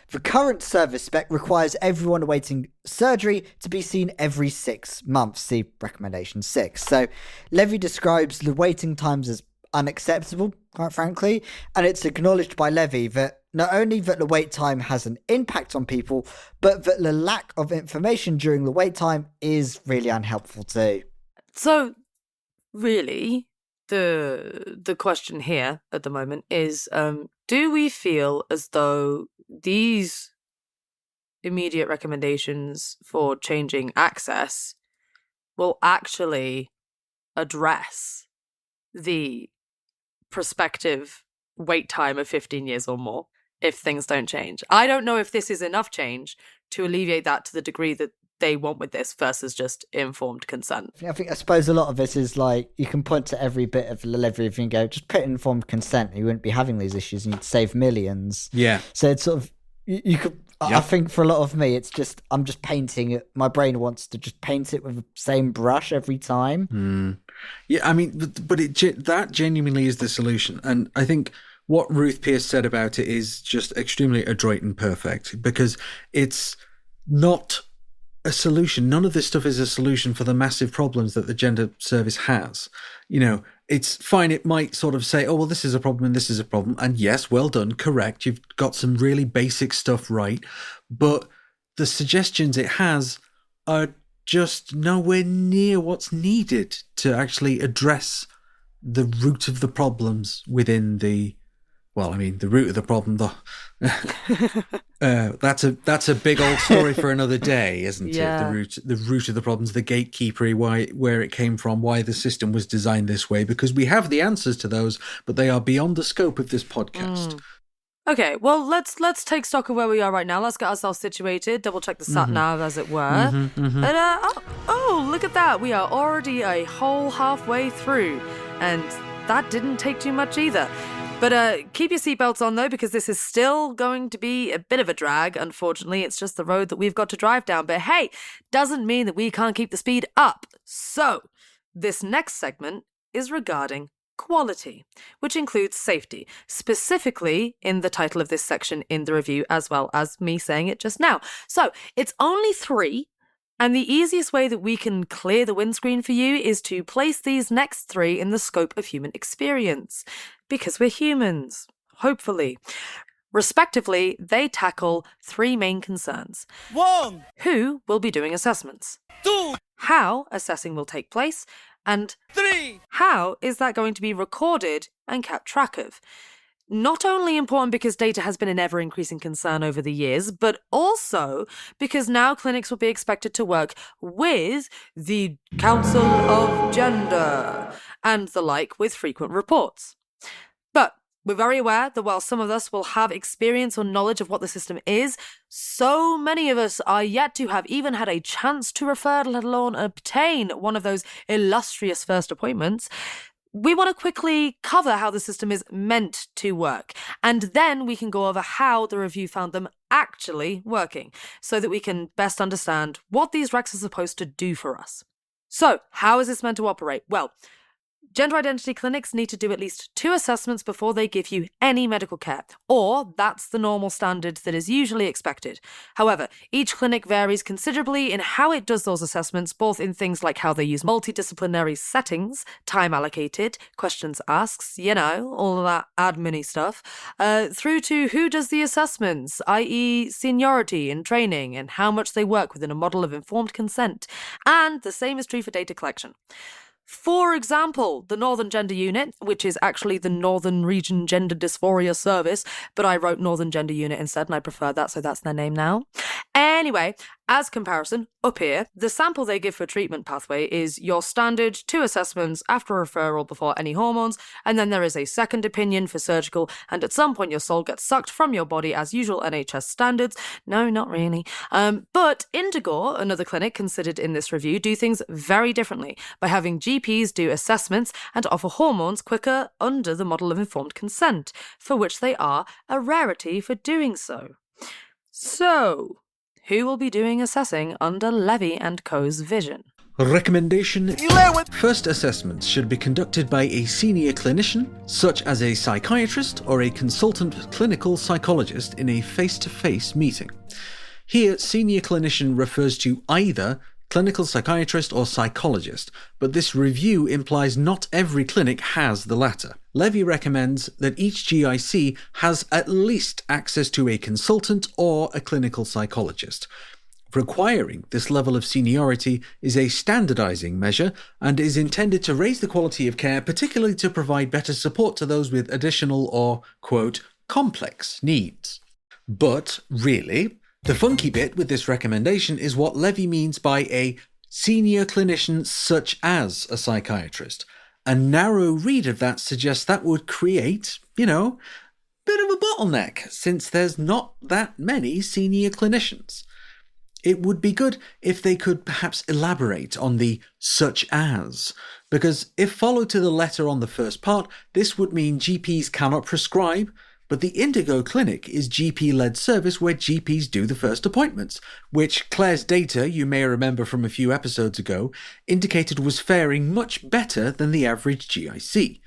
The current service spec requires everyone awaiting surgery to be seen every 6 months, see recommendation 6. So Levy describes the waiting times as unacceptable, quite frankly, and it's acknowledged by Levy that not only that the wait time has an impact on people, but that the lack of information during the wait time is really unhelpful too. So, really, the question here at the moment is, do we feel as though these immediate recommendations for changing access will actually address the prospective wait time of 15 years or more if things don't change? I don't know if this is enough change to alleviate that to the degree that they want with this versus just informed consent. I suppose a lot of this is like, you can point to every bit of the Levy review and go, just put informed consent, you wouldn't be having these issues and you'd save millions. Yeah. So it's sort of, you could, Yep. I think for a lot of me, it's just, I'm just painting it. My brain wants to just paint it with the same brush every time. Yeah, I mean, but that genuinely is the solution. And I think what Ruth Pierce said about it is just extremely adroit and perfect, because it's not a solution. None of this stuff is a solution for the massive problems that the gender service has. You know, it's fine. It might sort of say, oh, well, this is a problem and this is a problem. And yes, well done, correct. You've got some really basic stuff right. But the suggestions it has are just nowhere near what's needed to actually address the root of the problems within the, well, I mean, the root of the problem, that's a big old story for another day, isn't Yeah. it? The root of the problems, the gatekeepery, where it came from, why the system was designed this way, because we have the answers to those, but they are beyond the scope of this podcast. Okay, well, let's take stock of where we are right now. Let's get ourselves situated, double check the sat nav, as it were. And oh, look at that. We are already a whole halfway through, and that didn't take too much either. But keep your seatbelts on, though, because this is still going to be a bit of a drag. Unfortunately, it's just the road that we've got to drive down. But hey, doesn't mean that we can't keep the speed up. So, this next segment is regarding quality, which includes safety, specifically in the title of this section in the review, as well as me saying it just now. So, it's only 3. And the easiest way that we can clear the windscreen for you is to place these next 3 in the scope of human experience. Because we're humans, hopefully. Respectively, they tackle 3 main concerns. 1, Who will be doing assessments? 2, How assessing will take place? And 3. how is that going to be recorded and kept track of? Not only important because data has been an ever-increasing concern over the years, but also because now clinics will be expected to work with the Council of Gender and the like with frequent reports. But we're very aware that while some of us will have experience or knowledge of what the system is, so many of us are yet to have even had a chance to refer, let alone obtain one of those illustrious first appointments. We want to quickly cover how the system is meant to work, and then we can go over how the review found them actually working, so that we can best understand what these recs are supposed to do for us. So, how is this meant to operate? Well, gender identity clinics need to do at least 2 assessments before they give you any medical care, or that's the normal standard that is usually expected. However, each clinic varies considerably in how it does those assessments, both in things like how they use multidisciplinary settings, time allocated, questions asked, all of that admin-y stuff, through to who does the assessments, i.e. seniority and training, and how much they work within a model of informed consent. And the same is true for data collection. For example, the Northern Gender Unit, which is actually the Northern Region Gender Dysphoria Service, but I wrote Northern Gender Unit instead and I prefer that, so that's their name now, Anyway, as comparison, up here, the sample they give for treatment pathway is your standard 2 assessments after referral before any hormones, and then there is a second opinion for surgical, and at some point your soul gets sucked from your body as usual NHS standards. No, not really. But Indigo, another clinic considered in this review, do things very differently by having GPs do assessments and offer hormones quicker under the model of informed consent, for which they are a rarity for doing so. So, who will be doing assessing under Levy and Co.'s vision? Recommendation: first assessments should be conducted by a senior clinician, such as a psychiatrist or a consultant clinical psychologist in a face-to-face meeting. Here, senior clinician refers to either clinical psychiatrist or psychologist, but this review implies not every clinic has the latter. Levy recommends that each GIC has at least access to a consultant or a clinical psychologist. Requiring this level of seniority is a standardizing measure and is intended to raise the quality of care, particularly to provide better support to those with additional or, quote, complex needs. But, really, the funky bit with this recommendation is what Levy means by a senior clinician such as a psychiatrist. A narrow read of that suggests that would create, bit of a bottleneck, since there's not that many senior clinicians. It would be good if they could perhaps elaborate on the such as, because if followed to the letter on the first part, this would mean GPs cannot prescribe, but the Indigo Clinic is GP-led service where GPs do the first appointments, which Claire's data, you may remember from a few episodes ago, indicated was faring much better than the average GIC.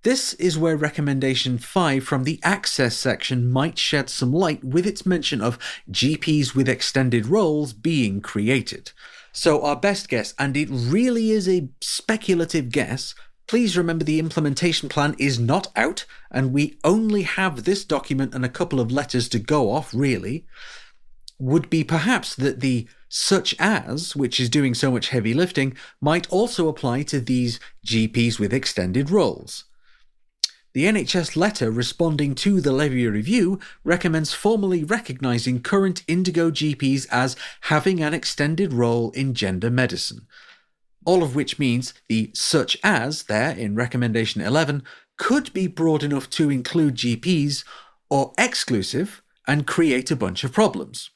This is where recommendation 5 from the access section might shed some light with its mention of GPs with extended roles being created. So our best guess, and it really is a speculative guess, please remember the implementation plan is not out, and we only have this document and a couple of letters to go off, really, would be perhaps that the such as, which is doing so much heavy lifting, might also apply to these GPs with extended roles. The NHS letter responding to the Levy review recommends formally recognising current Indigo GPs as having an extended role in gender medicine. All of which means the such as there in recommendation 11 could be broad enough to include GPs or exclusive and create a bunch of problems.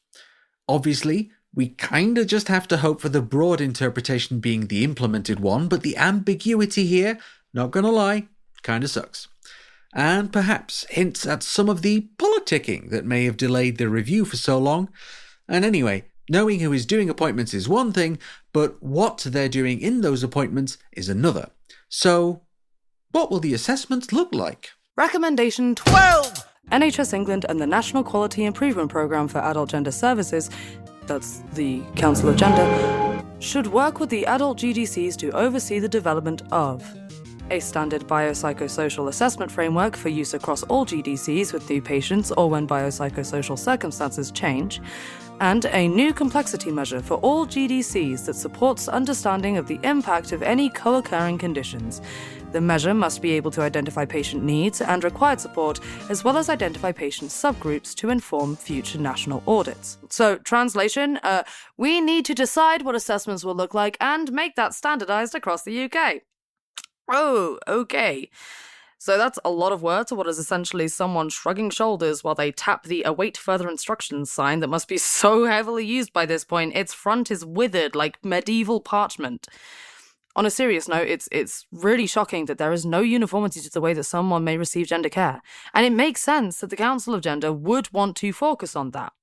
Obviously, we kinda just have to hope for the broad interpretation being the implemented one, but the ambiguity here, not gonna lie, kinda sucks. And perhaps hints at some of the politicking that may have delayed the review for so long. And anyway, knowing who is doing appointments is one thing, but what they're doing in those appointments is another. So, what will the assessments look like? Recommendation 12! NHS England and the National Quality Improvement Programme for Adult Gender Services, that's the Council of Gender, should work with the adult GDCs to oversee the development of a standard biopsychosocial assessment framework for use across all GDCs with new patients or when biopsychosocial circumstances change, and a new complexity measure for all GDCs that supports understanding of the impact of any co-occurring conditions. The measure must be able to identify patient needs and required support, as well as identify patient subgroups to inform future national audits. So, translation, we need to decide what assessments will look like and make that standardised across the UK. Oh, okay. So that's a lot of words to what is essentially someone shrugging shoulders while they tap the await further instructions sign that must be so heavily used by this point, its front is withered like medieval parchment. On a serious note, it's really shocking that there is no uniformity to the way that someone may receive gender care. And it makes sense that the Council of Gender would want to focus on that.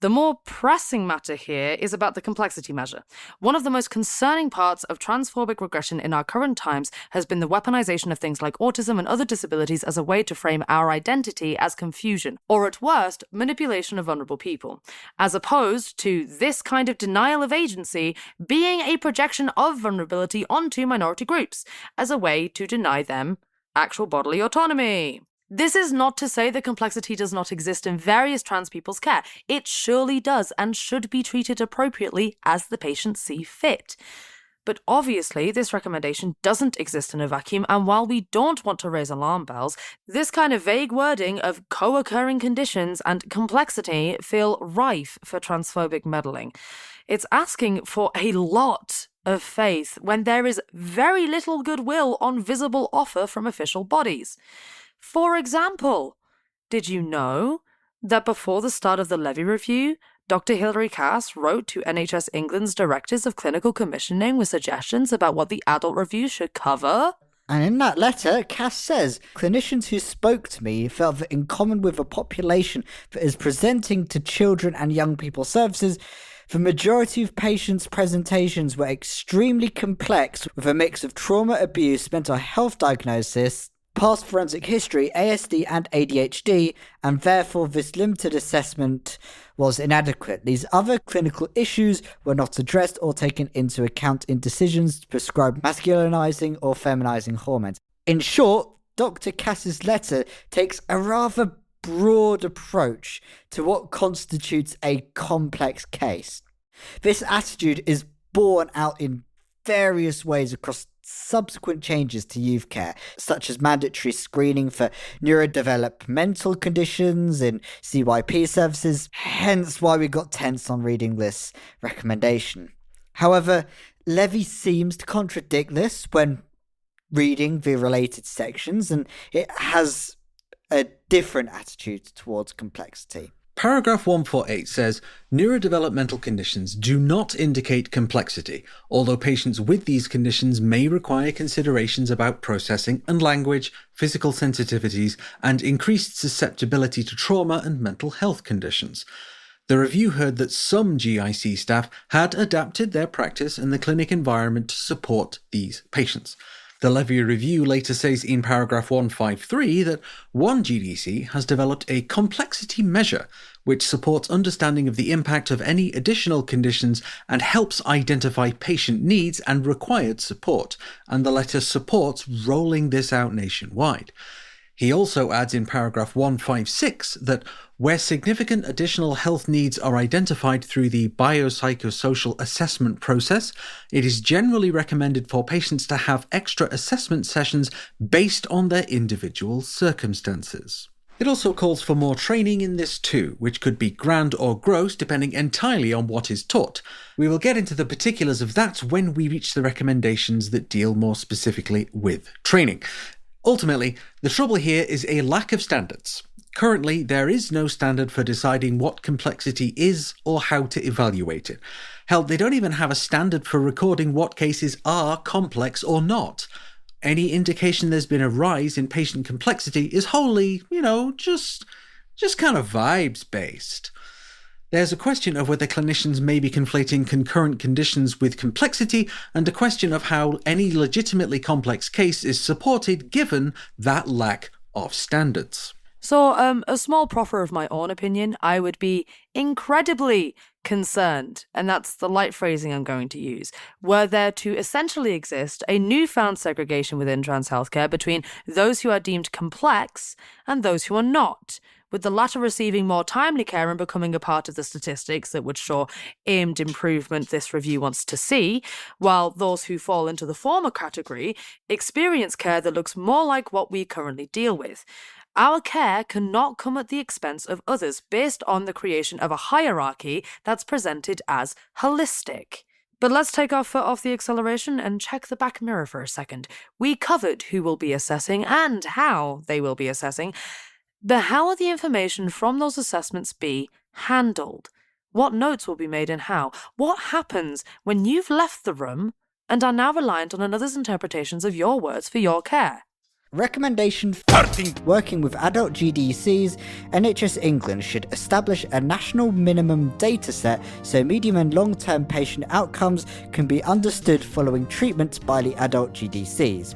The more pressing matter here is about the complexity measure. One of the most concerning parts of transphobic regression in our current times has been the weaponization of things like autism and other disabilities as a way to frame our identity as confusion, or at worst, manipulation of vulnerable people, as opposed to this kind of denial of agency being a projection of vulnerability onto minority groups, as a way to deny them actual bodily autonomy. This is not to say that complexity does not exist in various trans people's care. It surely does and should be treated appropriately as the patients see fit. But obviously, this recommendation doesn't exist in a vacuum, and while we don't want to raise alarm bells, this kind of vague wording of co-occurring conditions and complexity feel rife for transphobic meddling. It's asking for a lot of faith when there is very little goodwill on visible offer from official bodies. For example, did you know that before the start of the Levy review, Dr. Hilary Cass wrote to NHS England's Directors of Clinical Commissioning with suggestions about what the adult review should cover? And in that letter, Cass says, clinicians who spoke to me felt that in common with a population that is presenting to children and young people services, the majority of patients' presentations were extremely complex with a mix of trauma, abuse, mental health diagnosis, past forensic history, ASD and ADHD, and therefore this limited assessment was inadequate. These other clinical issues were not addressed or taken into account in decisions to prescribe masculinizing or feminizing hormones. In short, Dr. Cass's letter takes a rather broad approach to what constitutes a complex case. This attitude is borne out in various ways across subsequent changes to youth care, such as mandatory screening for neurodevelopmental conditions in CYP services, hence why we got tense on reading this recommendation. However, Levy seems to contradict this when reading the related sections, and it has a different attitude towards complexity. Paragraph 148 says, neurodevelopmental conditions do not indicate complexity, although patients with these conditions may require considerations about processing and language, physical sensitivities, and increased susceptibility to trauma and mental health conditions. The review heard that some GIC staff had adapted their practice and the clinic environment to support these patients. The Levy review later says in paragraph 153 that one GDC has developed a complexity measure which supports understanding of the impact of any additional conditions and helps identify patient needs and required support, and the letter supports rolling this out nationwide. He also adds in paragraph 156 that where significant additional health needs are identified through the biopsychosocial assessment process, it is generally recommended for patients to have extra assessment sessions based on their individual circumstances. It also calls for more training in this too, which could be grand or gross depending entirely on what is taught. We will get into the particulars of that when we reach the recommendations that deal more specifically with training. Ultimately, the trouble here is a lack of standards. Currently, there is no standard for deciding what complexity is or how to evaluate it. Hell, they don't even have a standard for recording what cases are complex or not. Any indication there's been a rise in patient complexity is wholly, just kind of vibes-based. There's a question of whether clinicians may be conflating concurrent conditions with complexity, and a question of how any legitimately complex case is supported given that lack of standards. So, a small proffer of my own opinion, I would be incredibly concerned, and that's the light phrasing I'm going to use, were there to essentially exist a newfound segregation within trans healthcare between those who are deemed complex and those who are not, with the latter receiving more timely care and becoming a part of the statistics that would show aimed improvement this review wants to see, while those who fall into the former category experience care that looks more like what we currently deal with. Our care cannot come at the expense of others based on the creation of a hierarchy that's presented as holistic. But let's take our foot off the acceleration and check the back mirror for a second. We covered who will be assessing and how they will be assessing. But how will the information from those assessments be handled? What notes will be made and how? What happens when you've left the room and are now reliant on another's interpretations of your words for your care? Recommendation 13. Working with adult GDCs, NHS England should establish a national minimum data set so medium and long-term patient outcomes can be understood following treatment by the adult GDCs.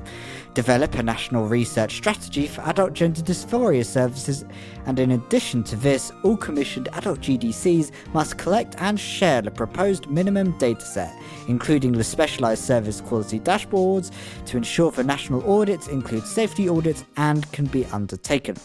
Develop a national research strategy for adult gender dysphoria services, and in addition to this, all commissioned adult GDCs must collect and share the proposed minimum dataset, including the specialised service quality dashboards, to ensure the national audits include safety audits and can be undertaken.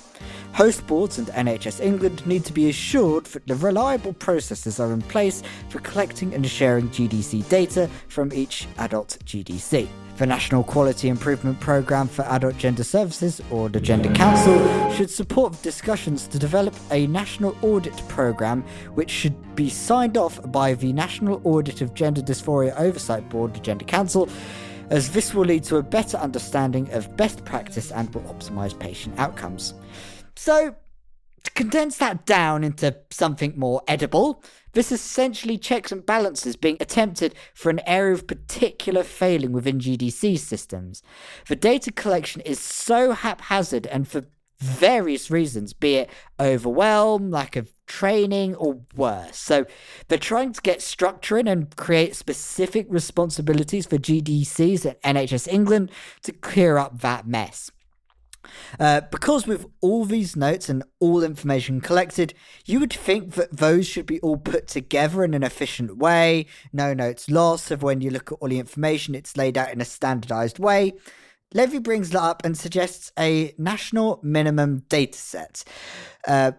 Host boards and NHS England need to be assured that the reliable processes are in place for collecting and sharing GDC data from each adult GDC. The National Quality Improvement Programme for Adult Gender Services, or the Gender Council, should support discussions to develop a national audit programme which should be signed off by the National Audit of Gender Dysphoria Oversight Board, the Gender Council, as this will lead to a better understanding of best practice and will optimise patient outcomes. So, to condense that down into something more edible, this essentially checks and balances being attempted for an area of particular failing within GDC systems. The data collection is so haphazard and for various reasons, be it overwhelm, lack of training, or worse. So they're trying to get structure in and create specific responsibilities for GDCs at NHS England to clear up that mess. Because with all these notes and all information collected, you would think that those should be all put together in an efficient way, no notes lost, so when you look at all the information, it's laid out in a standardised way. Levy brings that up and suggests a national minimum data set.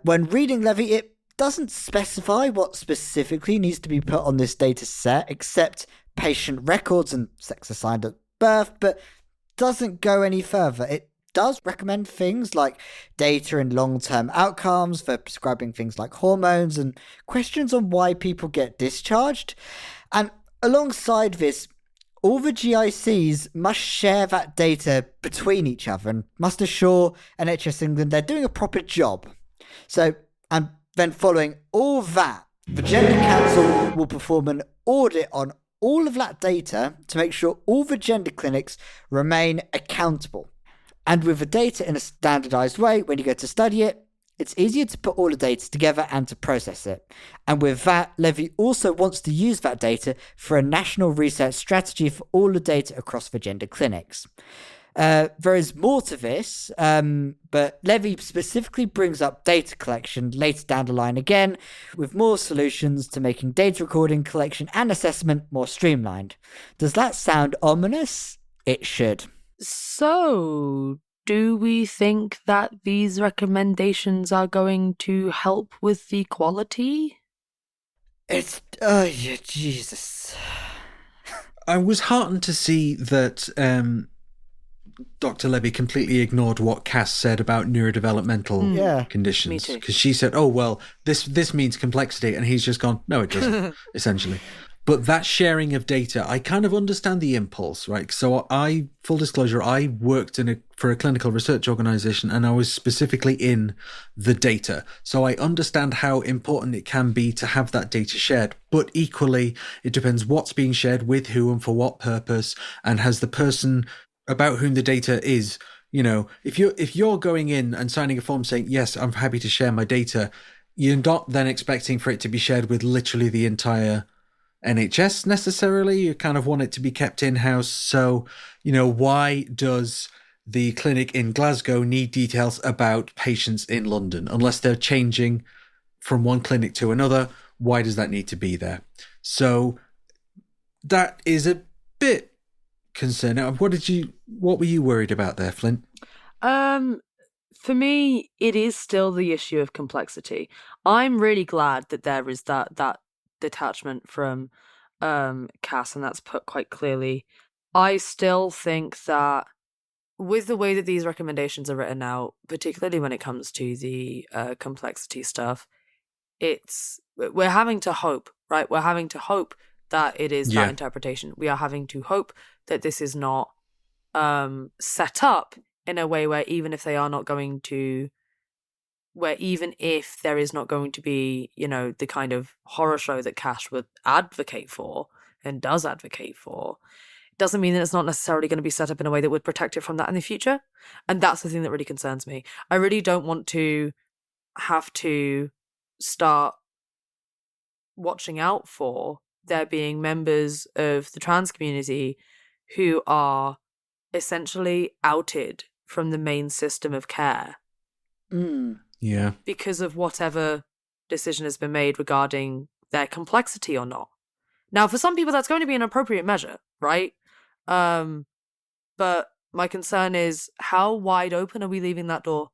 When reading Levy, it doesn't specify what specifically needs to be put on this data set, except patient records and sex assigned at birth, but doesn't go any further. It does recommend things like data and long-term outcomes for prescribing things like hormones and questions on why people get discharged. And alongside this, all the GICs must share that data between each other and must assure NHS England they're doing a proper job. So, and then following all that, the Gender Council will perform an audit on all of that data to make sure all the gender clinics remain accountable. And with the data in a standardised way, when you go to study it, it's easier to put all the data together and to process it. And with that, Levy also wants to use that data for a national research strategy for all the data across the gender clinics. There is more to this, but Levy specifically brings up data collection later down the line again, with more solutions to making data recording, collection and assessment more streamlined. Does that sound ominous? It should. So, do we think that these recommendations are going to help with the quality? Oh, yeah, Jesus. I was heartened to see that Dr. Levy completely ignored what Cass said about neurodevelopmental conditions. Me too. Because she said, oh, well, this means complexity. And he's just gone, no, it doesn't, essentially. But that sharing of data, I kind of understand the impulse, right? So full disclosure, I worked for a clinical research organization and I was specifically in the data. So I understand how important it can be to have that data shared. But equally, it depends what's being shared with who and for what purpose. And has the person about whom the data is, if you're going in and signing a form saying, yes, I'm happy to share my data, you're not then expecting for it to be shared with literally the entire NHS necessarily. You kind of want it to be kept in-house. So, why does the clinic in Glasgow need details about patients in London? Unless they're changing from one clinic to another, why does that need to be there? So that is a bit concerning. What were you worried about there, Flint? For me, it is still the issue of complexity. I'm really glad that there is that detachment from Cass, and that's put quite clearly. I still think that with the way that these recommendations are written out, particularly when it comes to the complexity stuff, we're having to hope, right? We're having to hope that it is that interpretation. We are having to hope that this is not set up in a way where even if there is not going to be, the kind of horror show that Cash would advocate for and does advocate for, it doesn't mean that it's not necessarily going to be set up in a way that would protect it from that in the future. And that's the thing that really concerns me. I really don't want to have to start watching out for there being members of the trans community who are essentially outed from the main system of care. Yeah. Because of whatever decision has been made regarding their complexity or not. Now, for some people, that's going to be an appropriate measure, right? But my concern is, how wide open are we leaving that door?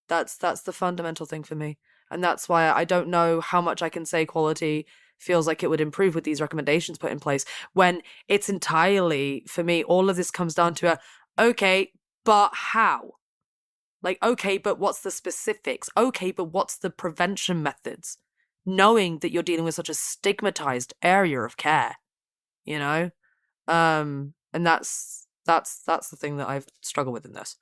That's the fundamental thing for me. And that's why I don't know how much I can say quality feels like it would improve with these recommendations put in place, when it's entirely, for me, all of this comes down to okay, but how? Like, okay, but what's the specifics? Okay, but what's the prevention methods? Knowing that you're dealing with such a stigmatized area of care, you know? And that's the thing that I've struggled with in this.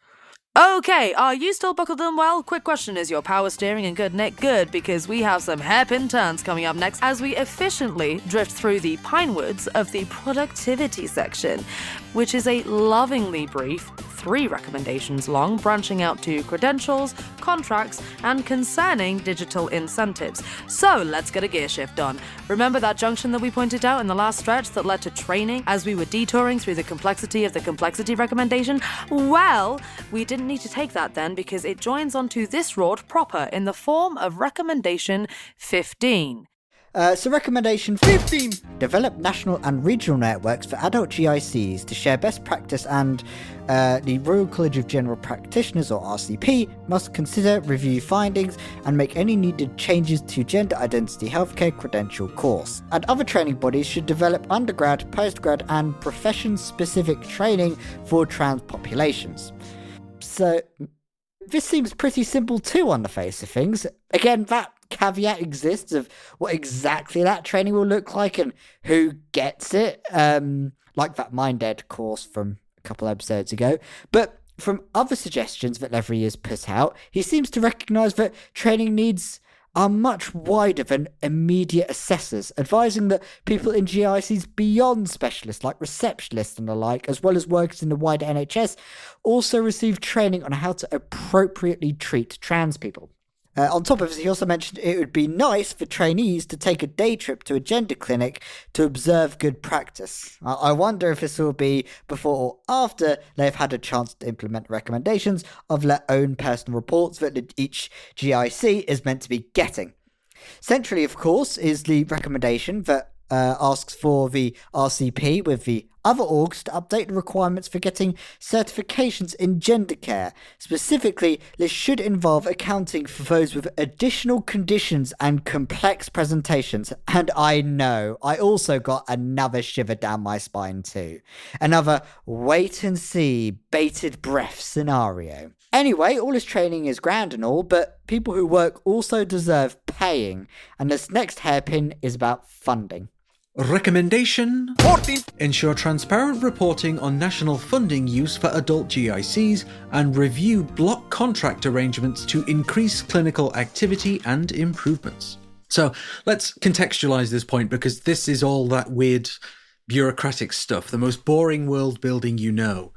Okay, are you still buckled in well? Quick question, is your power steering in good nick? Good, because we have some hairpin turns coming up next as we efficiently drift through the pine woods of the productivity section, which is a lovingly brief 3 recommendations long, branching out to credentials, contracts, and concerning digital incentives. So let's get a gear shift on. Remember that junction that we pointed out in the last stretch that led to training as we were detouring through the complexity of the complexity recommendation? Well, we didn't need to take that then, because it joins onto this rod proper in the form of recommendation 15. So recommendation 15. Develop national and regional networks for adult GICs to share best practice, and the Royal College of General Practitioners, or RCP, must consider, review findings and make any needed changes to gender identity healthcare credential course. And other training bodies should develop undergrad, postgrad and profession-specific training for trans populations. So this seems pretty simple too on the face of things. Again, that caveat exists of what exactly that training will look like and who gets it, like that MindEd course from a couple episodes ago. But from other suggestions that Levy has put out, he seems to recognise that training needs are much wider than immediate assessors, advising that people in GICs beyond specialists like receptionists and the like, as well as workers in the wider NHS, also receive training on how to appropriately treat trans people. On top of this, he also mentioned it would be nice for trainees to take a day trip to a gender clinic to observe good practice. I wonder if this will be before or after they've had a chance to implement recommendations of their own personal reports that each GIC is meant to be getting. Centrally, of course, is the recommendation that asks for the RCP with the other orgs to update the requirements for getting certifications in gender care. Specifically, this should involve accounting for those with additional conditions and complex presentations. And I know, I also got another shiver down my spine too. Another wait and see, bated breath scenario. Anyway, all this training is grand and all, but people who work also deserve paying. And this next hairpin is about funding. Recommendation 14. Ensure transparent reporting on national funding use for adult GICs and review block contract arrangements to increase clinical activity and improvements. So let's contextualize this point, because this is all that weird bureaucratic stuff, the most boring world building you know.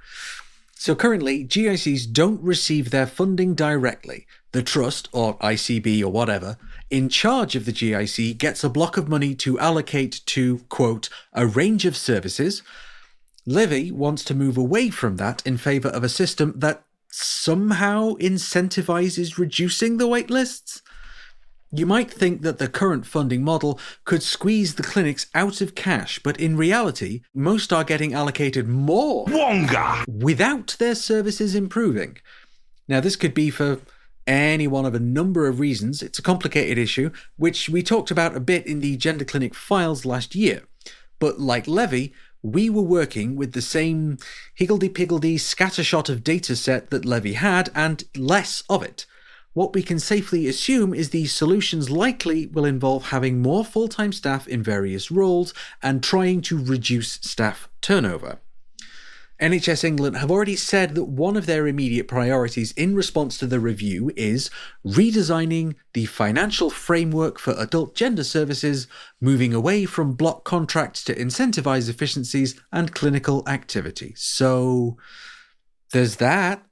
So currently, GICs don't receive their funding directly. The trust, or ICB or whatever, in charge of the GIC gets a block of money to allocate to, quote, a range of services. Levy wants to move away from that in favour of a system that somehow incentivizes reducing the wait lists. You might think that the current funding model could squeeze the clinics out of cash, but in reality, most are getting allocated more without their services improving. Now, this could be for any one of a number of reasons. It's a complicated issue, which we talked about a bit in the Gender Clinic files last year. But like Levy, we were working with the same higgledy-piggledy scattershot of data set that Levy had, and less of it. What we can safely assume is these solutions likely will involve having more full-time staff in various roles and trying to reduce staff turnover. NHS England have already said that one of their immediate priorities in response to the review is redesigning the financial framework for adult gender services, moving away from block contracts to incentivise efficiencies and clinical activity. So there's that.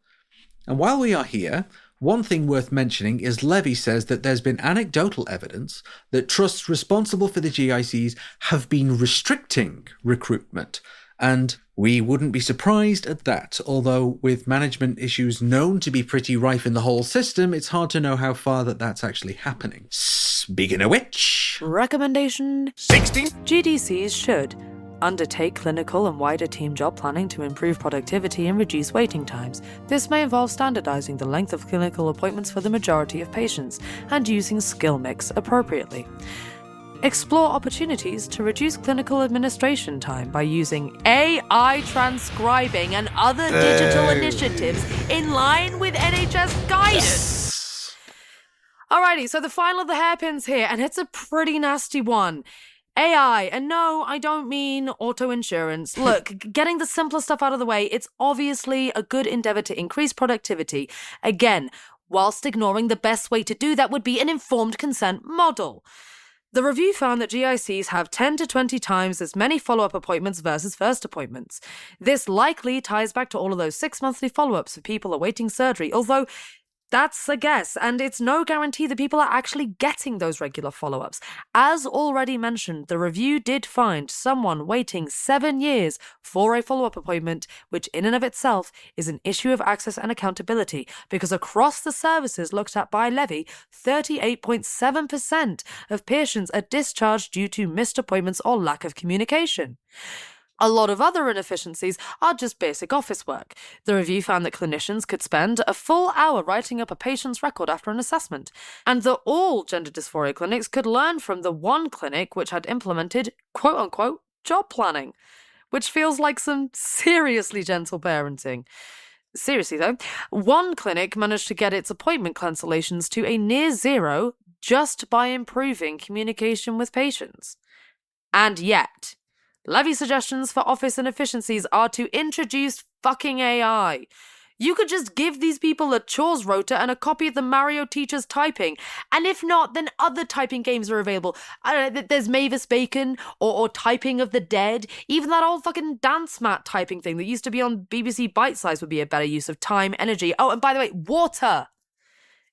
And while we are here, one thing worth mentioning is Levy says that there's been anecdotal evidence that trusts responsible for the GICs have been restricting recruitment. And we wouldn't be surprised at that, although with management issues known to be pretty rife in the whole system, it's hard to know how far that's actually happening. Speaking of which... Recommendation 16. GDCs should undertake clinical and wider team job planning to improve productivity and reduce waiting times. This may involve standardizing the length of clinical appointments for the majority of patients and using skill mix appropriately. Explore opportunities to reduce clinical administration time by using AI transcribing and other digital initiatives in line with NHS guidance. Alrighty, so the final of the hairpins here, and it's a pretty nasty one. AI, and no, I don't mean auto insurance. Look, getting the simpler stuff out of the way, it's obviously a good endeavour to increase productivity. Again, whilst ignoring the best way to do that would be an informed consent model. The review found that GICs have 10 to 20 times as many follow-up appointments versus first appointments. This likely ties back to all of those 6 monthly follow-ups for people awaiting surgery, although that's a guess, and it's no guarantee that people are actually getting those regular follow-ups. As already mentioned, the review did find someone waiting 7 years for a follow-up appointment, which in and of itself is an issue of access and accountability, because across the services looked at by Levy, 38.7% of patients are discharged due to missed appointments or lack of communication. A lot of other inefficiencies are just basic office work. The review found that clinicians could spend a full hour writing up a patient's record after an assessment, and that all gender dysphoria clinics could learn from the one clinic which had implemented quote-unquote job planning, which feels like some seriously gentle parenting. Seriously though, one clinic managed to get its appointment cancellations to a near zero just by improving communication with patients. And yet, Levy's suggestions for office inefficiencies are to introduce fucking AI. You could just give these people a chores rota and a copy of the Mario teacher's typing. And if not, then other typing games are available. I don't know, there's Mavis Bacon or Typing of the Dead. Even that old fucking dance mat typing thing that used to be on BBC Bite Size would be a better use of time, energy. Oh, and by the way, water.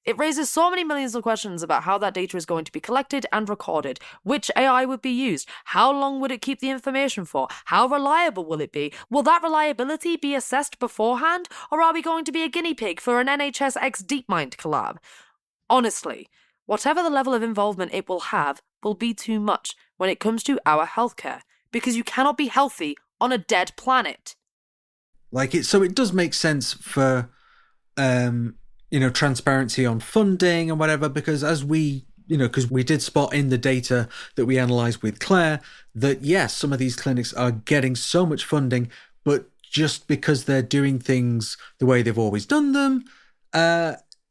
It raises so many millions of questions about how that data is going to be collected and recorded, which AI would be used, how long would it keep the information for, how reliable will it be, will that reliability be assessed beforehand, or are we going to be a guinea pig for an NHS x DeepMind collab? Honestly, whatever the level of involvement it will have will be too much when it comes to our healthcare, because you cannot be healthy on a dead planet. So it does make sense for transparency on funding and whatever, because as we did spot in the data that we analysed with Claire that, yes, some of these clinics are getting so much funding, but just because they're doing things the way they've always done them,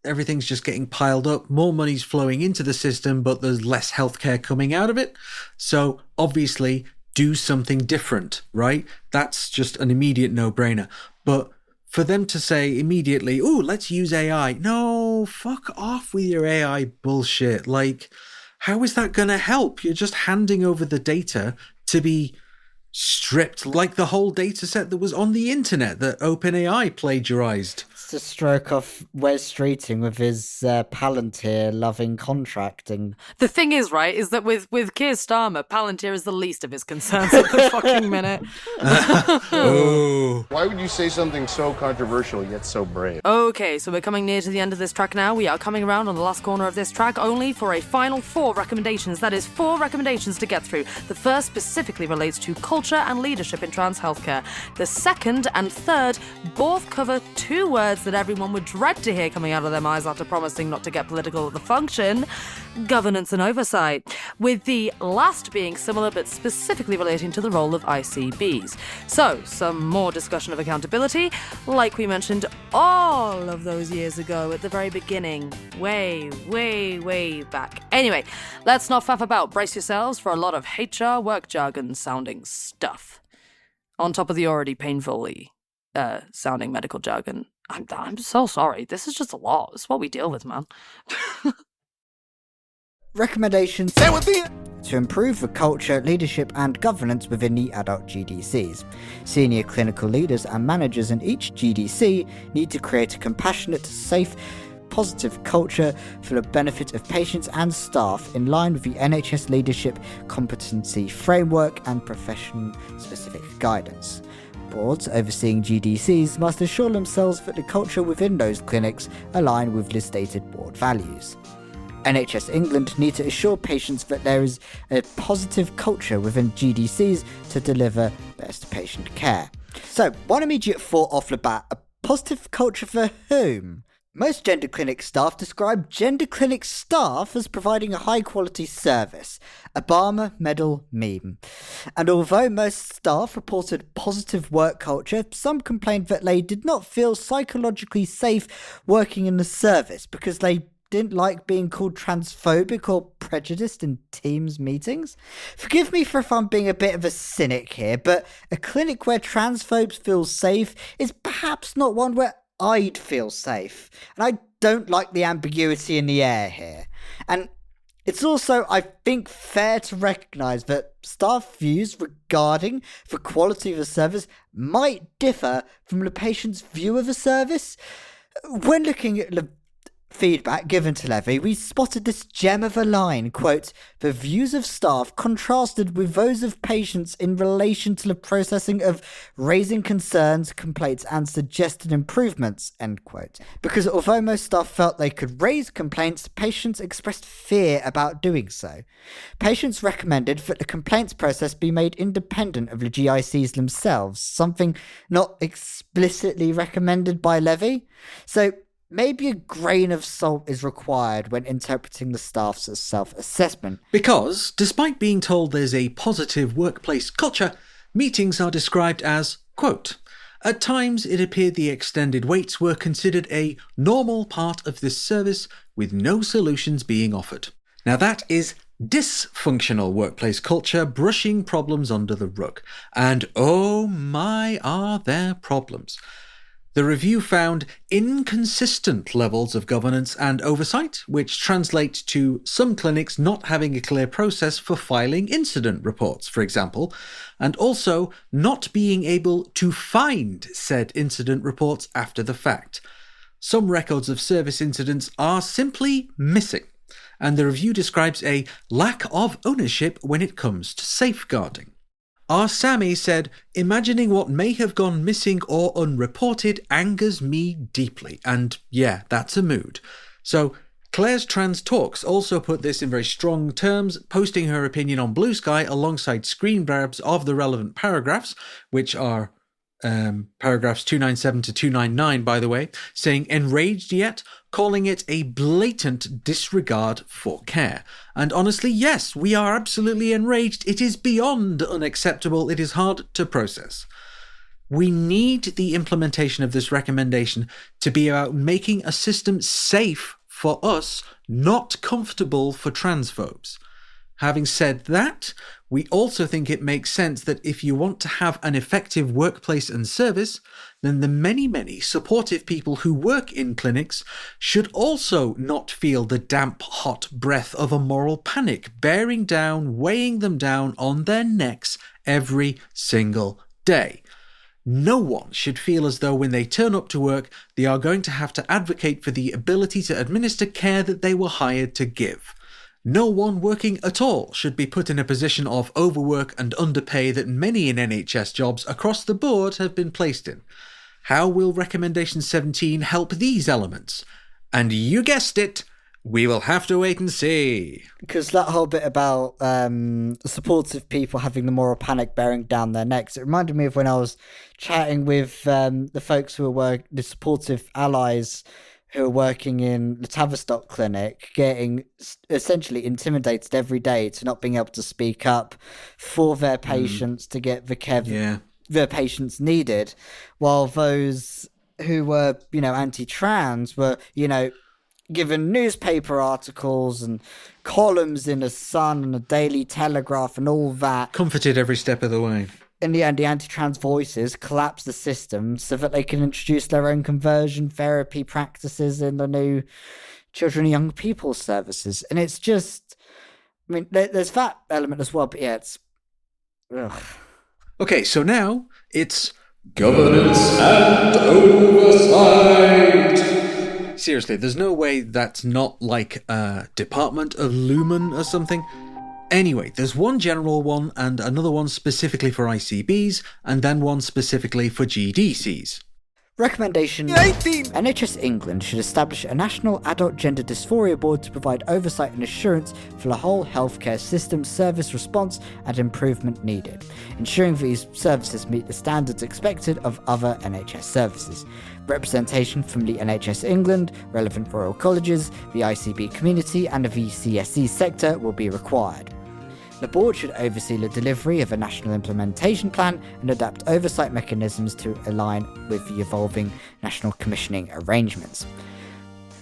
everything's just getting piled up. More money's flowing into the system, but there's less healthcare coming out of it. So obviously, do something different, right? That's just an immediate no-brainer. But for them to say immediately, oh, let's use AI. No, fuck off with your AI bullshit. How is that going to help? You're just handing over the data to be stripped, like the whole data set that was on the internet that OpenAI plagiarized. It's a stroke off Wes Streeting with his Palantir-loving contracting. The thing is, right, is that with Keir Starmer, Palantir is the least of his concerns at the fucking minute. Oh. Why would you say something so controversial yet so brave? Okay, so we're coming near to the end of this track now. We are coming around on the last corner of this track only for a final 4 recommendations. That is 4 recommendations to get through. The first specifically relates to culture and leadership in trans healthcare. The second and third both cover 2 words that everyone would dread to hear coming out of their mouths after promising not to get political at the function: governance and oversight, with the last being similar but specifically relating to the role of ICBs. So, some more discussion of accountability, like we mentioned all of those years ago at the very beginning, way back. Anyway, let's not faff about. Brace yourselves for a lot of HR work jargon sounding stuff, on top of the already painfully sounding medical jargon. I'm so sorry. This is just a lot. It's what we deal with, man. Recommendations to improve the culture, leadership and governance within the adult GDCs. Senior clinical leaders and managers in each GDC need to create a compassionate, safe, positive culture for the benefit of patients and staff in line with the NHS Leadership Competency Framework and profession-specific guidance. Boards overseeing GDCs must assure themselves that the culture within those clinics align with the stated board values. NHS England need to assure patients that there is a positive culture within GDCs to deliver best patient care. So, one immediate thought off the bat, a positive culture for whom? Most gender clinic staff describe gender clinic staff as providing a high-quality service. Obama medal meme. And although most staff reported positive work culture, some complained that they did not feel psychologically safe working in the service because they didn't like being called transphobic or prejudiced in Teams meetings. Forgive me for if I'm being a bit of a cynic here, but a clinic where transphobes feel safe is perhaps not one where I'd feel safe. And I don't like the ambiguity in the air here. And it's also, I think, fair to recognise that staff views regarding the quality of the service might differ from the patient's view of the service. When looking at the feedback given to Levy, we spotted this gem of a line, quote, "The views of staff contrasted with those of patients in relation to the processing of raising concerns, complaints and suggested improvements," end quote. Because although most staff felt they could raise complaints, patients expressed fear about doing so. Patients recommended that the complaints process be made independent of the GICs themselves, something not explicitly recommended by Levy. So maybe a grain of salt is required when interpreting the staff's self-assessment. Because, despite being told there's a positive workplace culture, meetings are described as, quote, "At times it appeared the extended waits were considered a normal part of this service with no solutions being offered." Now that is dysfunctional workplace culture brushing problems under the rug. And oh my, are there problems. The review found inconsistent levels of governance and oversight, which translate to some clinics not having a clear process for filing incident reports, for example, and also not being able to find said incident reports after the fact. Some records of service incidents are simply missing, and the review describes a lack of ownership when it comes to safeguarding. Our Sammy said, "Imagining what may have gone missing or unreported angers me deeply." And yeah, that's a mood. So Claire's Trans Talks also put this in very strong terms, posting her opinion on Blue Sky alongside screen grabs of the relevant paragraphs, which are paragraphs 297 to 299, by the way, saying enraged yet, calling it a blatant disregard for care. And honestly, yes, we are absolutely enraged. It is beyond unacceptable. It is hard to process. We need the implementation of this recommendation to be about making a system safe for us, not comfortable for transphobes. Having said that, we also think it makes sense that if you want to have an effective workplace and service, then the many, many supportive people who work in clinics should also not feel the damp, hot breath of a moral panic bearing down, weighing them down on their necks every single day. No one should feel as though when they turn up to work, they are going to have to advocate for the ability to administer care that they were hired to give. No one working at all should be put in a position of overwork and underpay that many in NHS jobs across the board have been placed in. How will Recommendation 17 help these elements? And you guessed it, we will have to wait and see. Because that whole bit about supportive people having the moral panic bearing down their necks, it reminded me of when I was chatting with the folks who were the supportive allies who are working in the Tavistock clinic, getting essentially intimidated every day to not being able to speak up for their patients to get the care their patients needed, while those who were, anti-trans were, given newspaper articles and columns in the Sun and the Daily Telegraph and all that. Comforted every step of the way. In the end, the anti-trans voices collapse the system so that they can introduce their own conversion therapy practices in the new children and young people services. And it's just, there's that element as well, but yeah, it's... Ugh. Okay, so now it's governance and oversight. Seriously, there's no way that's not like a department of Lumen or something. Anyway, there's one general one and another one specifically for ICBs, and then one specifically for GDCs. Recommendation 19. NHS England should establish a national adult gender dysphoria board to provide oversight and assurance for the whole healthcare system, service response and improvement needed, ensuring these services meet the standards expected of other NHS services. Representation from the NHS England, relevant royal colleges, the ICB community and the VCSE sector will be required. The board should oversee the delivery of a national implementation plan and adapt oversight mechanisms to align with the evolving national commissioning arrangements.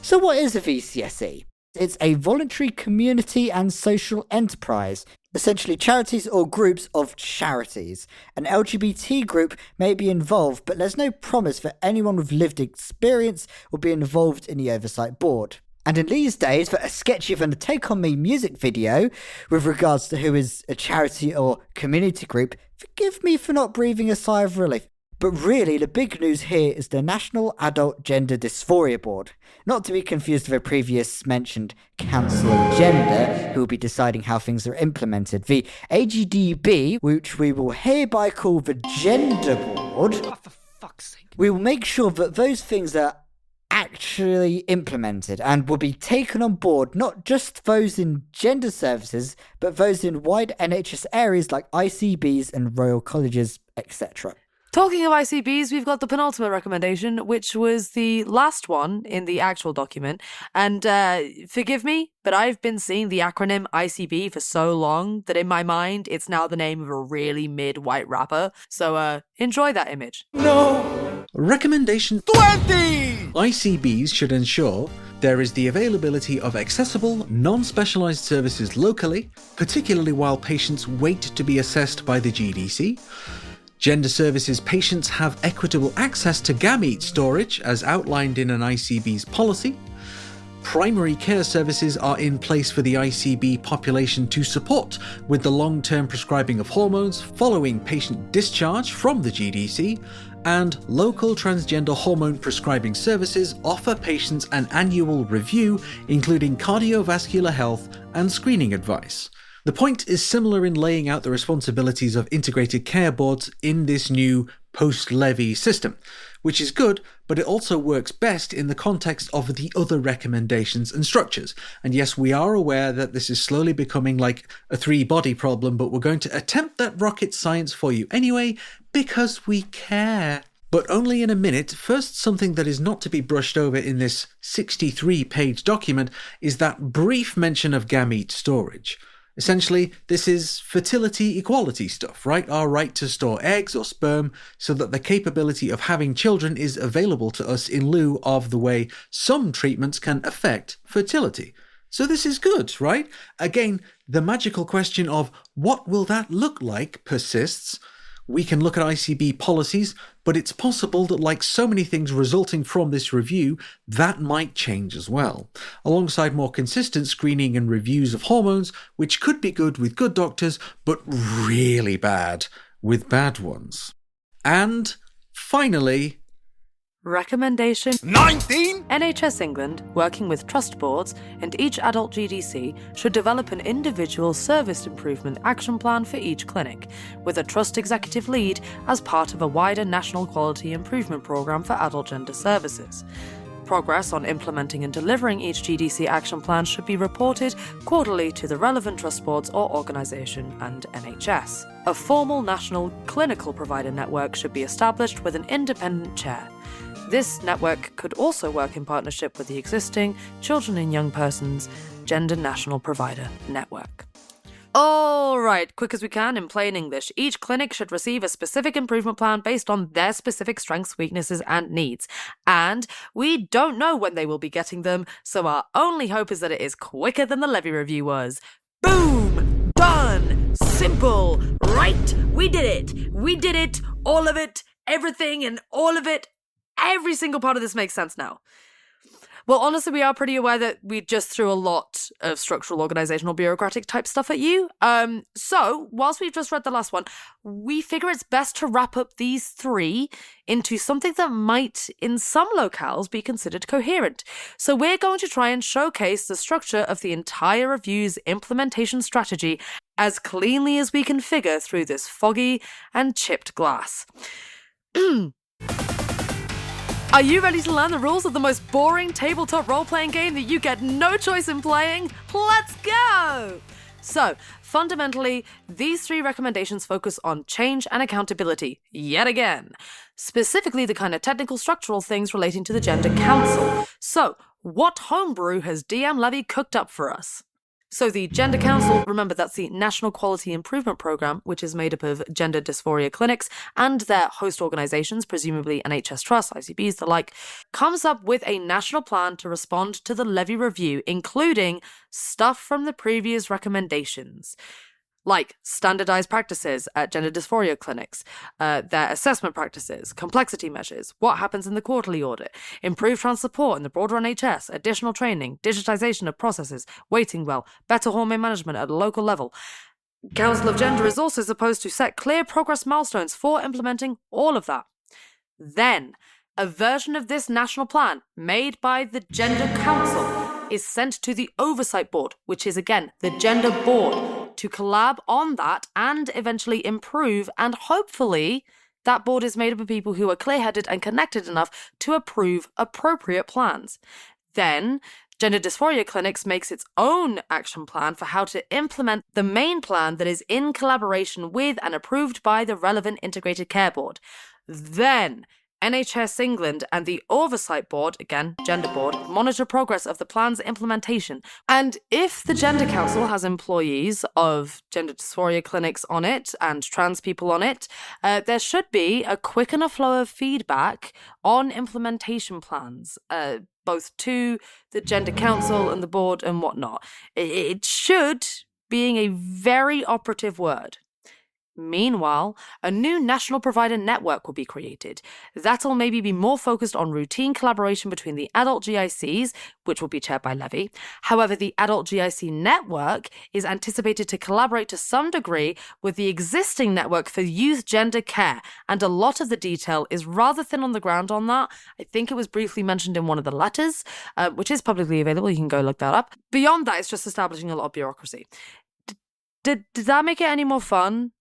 So what is a VCSE? It's a voluntary community and social enterprise, essentially charities or groups of charities. An LGBT group may be involved, but there's no promise that anyone with lived experience will be involved in the oversight board. And in these days, for a sketchier than the Take On Me music video with regards to who is a charity or community group, forgive me for not breathing a sigh of relief. But really, the big news here is the National Adult Gender Dysphoria Board. Not to be confused with the previous mentioned Council of Gender, who will be deciding how things are implemented. The AGDB, which we will hereby call the Gender Board, For fuck's sake. we will make sure that those things are actually implemented and will be taken on board, not just those in gender services, but those in wide NHS areas like ICBs and royal colleges, etc. Talking of ICBs, we've got the penultimate recommendation, which was the last one in the actual document. And forgive me, but I've been seeing the acronym ICB for so long that in my mind, it's now the name of a really mid-white rapper. So enjoy that image. Recommendation 20. ICBs should ensure there is the availability of accessible, non-specialised services locally, particularly while patients wait to be assessed by the GDC. Gender services patients have equitable access to gamete storage as outlined in an ICB's policy. Primary care services are in place for the ICB population to support with the long-term prescribing of hormones following patient discharge from the GDC, and local transgender hormone prescribing services offer patients an annual review including cardiovascular health and screening advice. The point is similar in laying out the responsibilities of integrated care boards in this new post-Levy system, which is good, but it also works best in the context of the other recommendations and structures. And yes, we are aware that this is slowly becoming like a three-body problem, but we're going to attempt that rocket science for you anyway, because we care. But only in a minute. First, something that is not to be brushed over in this 63-page document is that brief mention of gamete storage. Essentially, this is fertility equality stuff, right? Our right to store eggs or sperm so that the capability of having children is available to us in lieu of the way some treatments can affect fertility. So this is good, right? Again, the magical question of what will that look like persists. We can look at ICB policies, but it's possible that like so many things resulting from this review, that might change as well, alongside more consistent screening and reviews of hormones, which could be good with good doctors, but really bad with bad ones. And finally, Recommendation 19. NHS England, working with trust boards and each adult GDC, should develop an individual service improvement action plan for each clinic, with a trust executive lead as part of a wider national quality improvement programme for adult gender services. Progress on implementing and delivering each GDC action plan should be reported quarterly to the relevant trust boards or organisation and NHS. A formal national clinical provider network should be established with an independent chair. This network could also work in partnership with the existing Children and Young Persons Gender National Provider Network. All right, quick as we can in plain English. Each clinic should receive a specific improvement plan based on their specific strengths, weaknesses, and needs. And we don't know when they will be getting them, so our only hope is that it is quicker than the Levy review was. Boom! Done! Simple! Right? We did it! We did it! All of it! Everything and all of it! Every single part of this makes sense now. Well, honestly, we are pretty aware that we just threw a lot of structural, organizational, bureaucratic type stuff at you. So, whilst we've just read the last one, we figure it's best to wrap up these three into something that might, in some locales, be considered coherent. So we're going to try and showcase the structure of the entire review's implementation strategy as cleanly as we can figure through this foggy and chipped glass. Are you ready to learn the rules of the most boring tabletop role-playing game that you get no choice in playing? Let's go! So, fundamentally, these 3 recommendations focus on change and accountability, yet again. Specifically, the kind of technical structural things relating to the Gender Council. So, what homebrew has DM Levy cooked up for us? So the Gender Council, remember that's the National Quality Improvement Programme, which is made up of gender dysphoria clinics and their host organisations, presumably NHS Trust, ICBs, the like, comes up with a national plan to respond to the Levy review, including stuff from the previous recommendations. Like standardised practices at gender dysphoria clinics, their assessment practices, complexity measures, what happens in the quarterly audit, improved trans support in the broader NHS, additional training, digitisation of processes, waiting well, better hormone management at a local level. Council of Gender is also supposed to set clear progress milestones for implementing all of that. Then, a version of this national plan made by the Gender Council is sent to the Oversight Board, which is again the Gender Board, to collab on that and eventually improve, and hopefully that board is made up of people who are clear-headed and connected enough to approve appropriate plans. Then, Gender Dysphoria Clinics makes its own action plan for how to implement the main plan that is in collaboration with and approved by the relevant Integrated Care Board. Then, NHS England and the Oversight Board, again, Gender Board, monitor progress of the plan's implementation. And if the Gender Council has employees of gender dysphoria clinics on it and trans people on it, there should be a quick enough flow of feedback on implementation plans, both to the Gender Council and the board and whatnot. It should, being a very operative word. Meanwhile, a new national provider network will be created. That'll maybe be more focused on routine collaboration between the adult GICs, which will be chaired by Levy. However, the adult GIC network is anticipated to collaborate to some degree with the existing network for youth gender care, and a lot of the detail is rather thin on the ground on that. I think it was briefly mentioned in one of the letters, which is publicly available. You can go look that up. Beyond that, it's just establishing a lot of bureaucracy. Did that make it any more fun?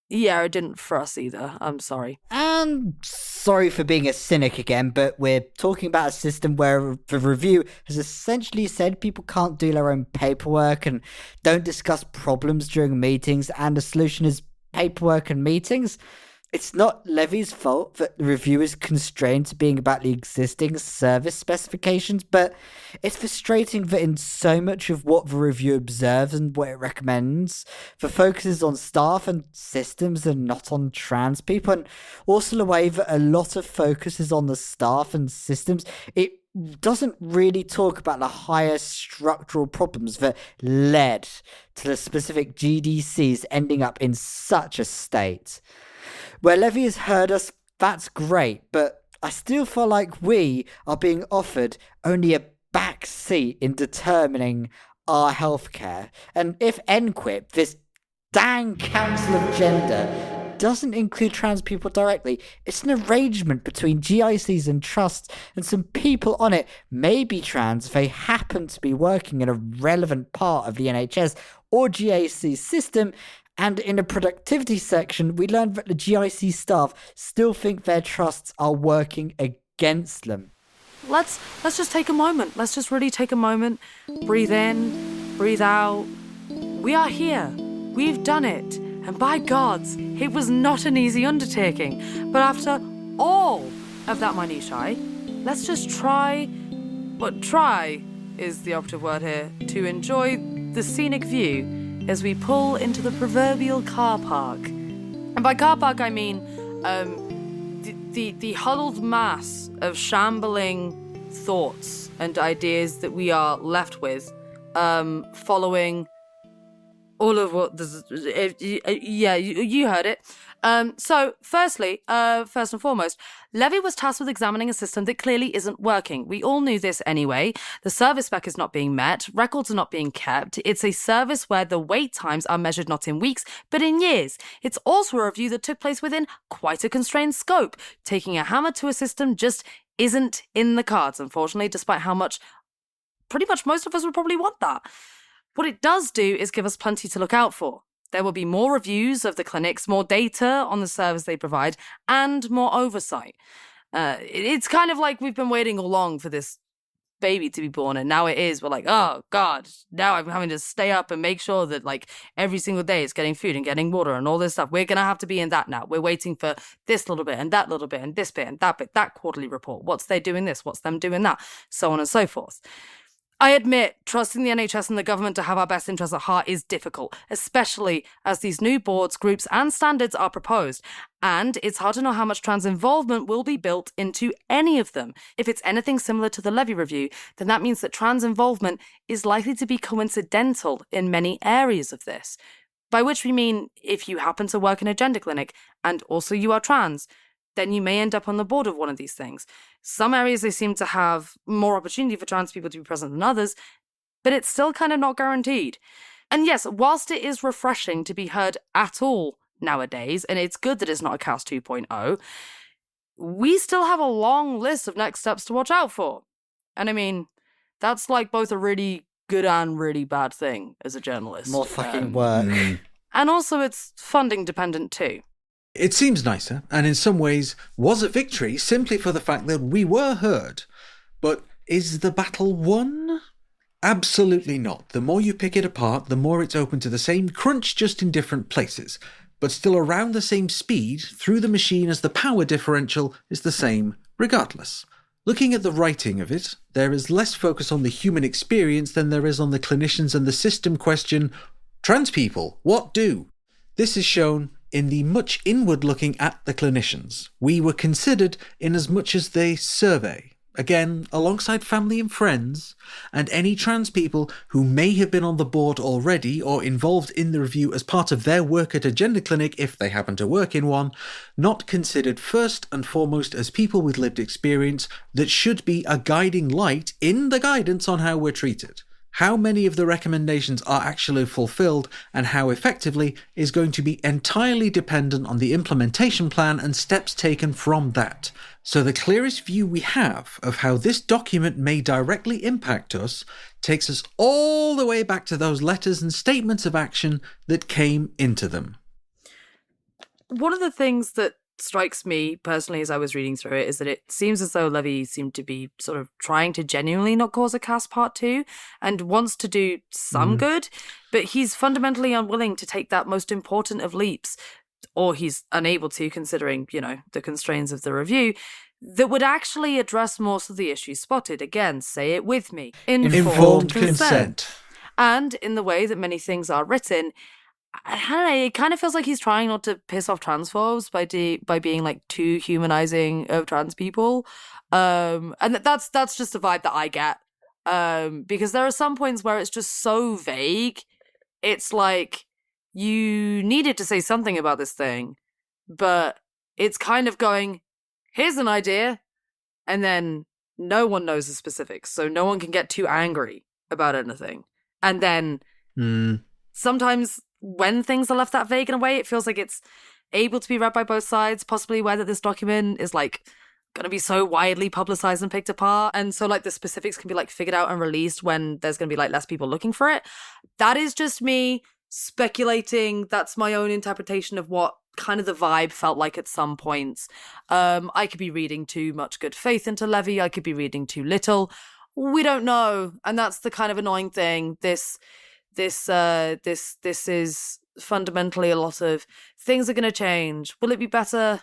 Yeah, it didn't for us either. I'm sorry. And sorry for being a cynic again, but we're talking about a system where the review has essentially said people can't do their own paperwork and don't discuss problems during meetings, and the solution is paperwork and meetings. It's not Levy's fault that the review is constrained to being about the existing service specifications, but it's frustrating that in so much of what the review observes and what it recommends, the focus is on staff and systems and not on trans people, and also the way that a lot of focus is on the staff and systems. It doesn't really talk about the higher structural problems that led to the specific GDCs ending up in such a state. Where Levy has heard us, that's great, but I still feel like we are being offered only a back seat in determining our healthcare. And if NQIP, this dang Council of Gender, doesn't include trans people directly, it's an arrangement between GICs and trusts, and some people on it may be trans if they happen to be working in a relevant part of the NHS or GIC system. And in the productivity section, we learned that the GIC staff still think their trusts are working against them. Let's just take a moment. Let's just really take a moment. Breathe in, breathe out. We are here. We've done it. And by gods, it was not an easy undertaking. But after all of that minutiae, let's just try is the operative word here, to enjoy the scenic view as we pull into the proverbial car park. And by car park, I mean the huddled mass of shambling thoughts and ideas that we are left with following all of what you heard it. So first and foremost, Levy was tasked with examining a system that clearly isn't working. We all knew this anyway. The service spec is not being met, records are not being kept. It's a service where the wait times are measured not in weeks, but in years. It's also a review that took place within quite a constrained scope. Taking a hammer to a system just isn't in the cards, unfortunately, despite how much pretty much most of us would probably want that. What it does do is give us plenty to look out for. There will be more reviews of the clinics, more data on the service they provide, and more oversight. It's kind of like we've been waiting all along for this baby to be born, and now it is. We're like, oh God, now I'm having to stay up and make sure that like every single day it's getting food and getting water and all this stuff. We're gonna have to be in that now. We're waiting for this little bit and that little bit and this bit and that bit, that quarterly report. What's they doing this? What's them doing that? So on and so forth. I admit, trusting the NHS and the government to have our best interests at heart is difficult, especially as these new boards, groups and standards are proposed. And it's hard to know how much trans involvement will be built into any of them. If it's anything similar to the Levy review, then that means that trans involvement is likely to be coincidental in many areas of this. By which we mean, if you happen to work in a gender clinic and also you are trans, then you may end up on the board of one of these things. Some areas they seem to have more opportunity for trans people to be present than others, but it's still kind of not guaranteed. And yes, whilst it is refreshing to be heard at all nowadays, and it's good that it's not a CAS 2.0, we still have a long list of next steps to watch out for. And I mean, that's like both a really good and really bad thing as a journalist. More fucking work. And also it's funding dependent too. It seems nicer, and in some ways was a victory simply for the fact that we were heard. But is the battle won? Absolutely not. The more you pick it apart, the more it's open to the same crunch, just in different places, but still around the same speed through the machine as the power differential is the same regardless. Looking at the writing of it, there is less focus on the human experience than there is on the clinicians and the system question, trans people, what do? This is shown in the much inward looking at the clinicians. We were considered in as much as they survey, again, alongside family and friends, and any trans people who may have been on the board already or involved in the review as part of their work at a gender clinic if they happen to work in one, not considered first and foremost as people with lived experience that should be a guiding light in the guidance on how we're treated. How many of the recommendations are actually fulfilled and how effectively is going to be entirely dependent on the implementation plan and steps taken from that. So the clearest view we have of how this document may directly impact us takes us all the way back to those letters and statements of action that came into them. One of the things that strikes me personally as I was reading through it is that it seems as though Levy seemed to be sort of trying to genuinely not cause a CAS Part 2 and wants to do some good, but he's fundamentally unwilling to take that most important of leaps, or he's unable to, considering, you know, the constraints of the review, that would actually address most of the issues spotted. Again, say it with me. Informed consent. And in the way that many things are written, I don't know, it kind of feels like he's trying not to piss off transphobes by being like too humanizing of trans people. And that's just a vibe that I get. Because there are some points where it's just so vague. It's like you needed to say something about this thing, but it's kind of going, here's an idea, and then no one knows the specifics, so no one can get too angry about anything. And then sometimes when things are left that vague in a way, it feels like it's able to be read by both sides, possibly whether this document is like going to be so widely publicized and picked apart, and so like the specifics can be like figured out and released when there's going to be like less people looking for it. That is just me speculating. That's my own interpretation of what kind of the vibe felt like at some points. I could be reading too much good faith into Levy, I could be reading too little. We don't know, and that's the kind of annoying thing. This is fundamentally a lot of things are going to change. Will it be better?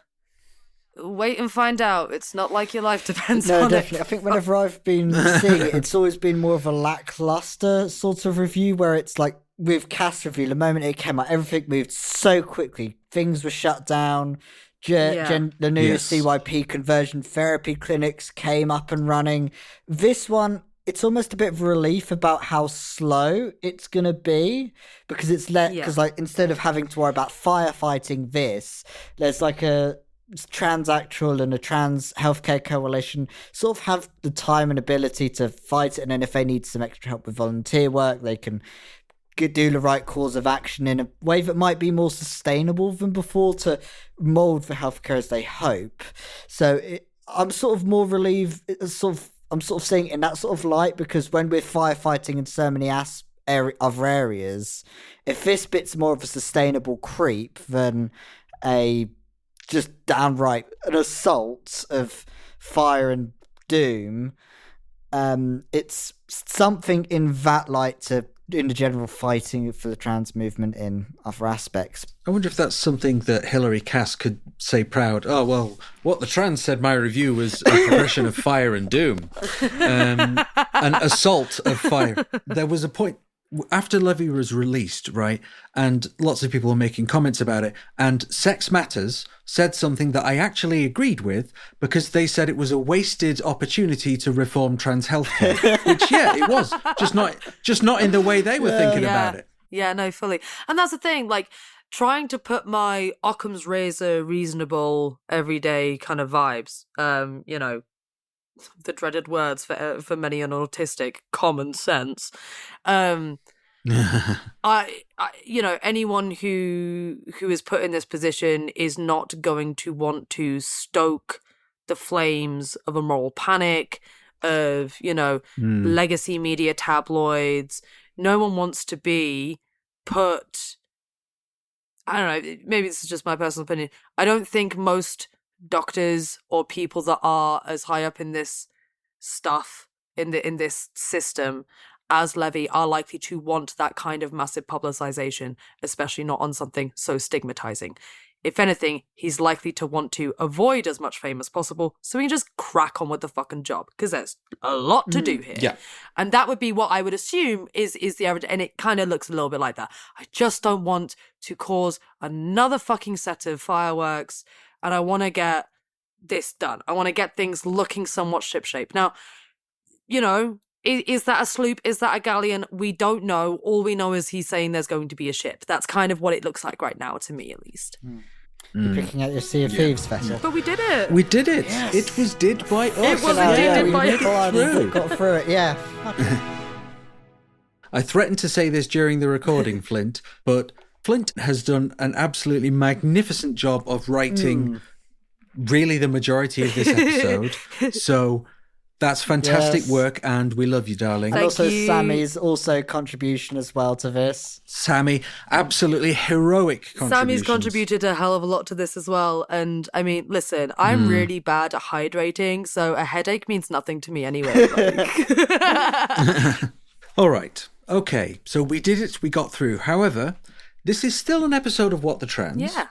Wait and find out. It's not like your life depends on it. No, definitely. I think whenever I've been seeing it, it's always been more of a lackluster sort of review, where it's like with CAS review, the moment it came out, everything moved so quickly. Things were shut down. The new CYP conversion therapy clinics came up and running. This one, it's almost a bit of relief about how slow it's going to be, because it's because like instead of having to worry about firefighting this, there's like a transactual and a trans healthcare coalition sort of have the time and ability to fight it, and then if they need some extra help with volunteer work, they can do the right course of action in a way that might be more sustainable than before to mould the healthcare as they hope. So I'm sort of more relieved. I'm sort of seeing it in that sort of light, because when we're firefighting in so many other areas, if this bit's more of a sustainable creep than a just downright an assault of fire and doom. It's something in that light to in the general fighting for the trans movement in other aspects. I wonder if that's something that Hilary Cass could say proud. Oh, well, what the trans said my review was a progression of fire and doom. An assault of fire. There was a point after Levy was released, right? And lots of people were making comments about it. And Sex Matters said something that I actually agreed with, because they said it was a wasted opportunity to reform trans healthcare. Which, yeah, it was. Just not in the way they were thinking about it. Yeah, no, fully. And that's the thing, like, trying to put my Occam's razor reasonable everyday kind of vibes, you know, the dreaded words for many an autistic, common sense. I you know, anyone who is put in this position is not going to want to stoke the flames of a moral panic, of, you know, legacy media tabloids. No one wants to be put, I don't know, maybe this is just my personal opinion. I don't think most doctors or people that are as high up in this stuff, in this system as Levy, are likely to want that kind of massive publicization, especially not on something so stigmatizing. If anything, he's likely to want to avoid as much fame as possible so he can just crack on with the fucking job, because there's a lot to do here. Yeah. And that would be what I would assume is the average, and it kind of looks a little bit like that. I just don't want to cause another fucking set of fireworks, and I want to get this done. I want to get things looking somewhat shipshape. Now, you know, is that a sloop? Is that a galleon? We don't know. All we know is he's saying there's going to be a ship. That's kind of what it looks like right now, to me at least. You're picking out your Sea of Thieves vessel. But we did it. We did it. Yes. It was did by us. It was did by us. We got through it, yeah. I threatened to say this during the recording, Flint, but Flint has done an absolutely magnificent job of writing really the majority of this episode. So that's fantastic work, and we love you, darling. And also you. Sammy's also contribution as well to this. Sammy, absolutely heroic contributions. Sammy's contributed a hell of a lot to this as well. And I mean, listen, I'm really bad at hydrating, so a headache means nothing to me anyway. Like. All right. Okay. So we did it. We got through. However, this is still an episode of What the Trans. Yeah.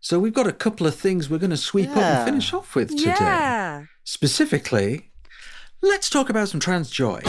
So we've got a couple of things we're going to sweep up and finish off with today. Yeah. Specifically, let's talk about some trans joy.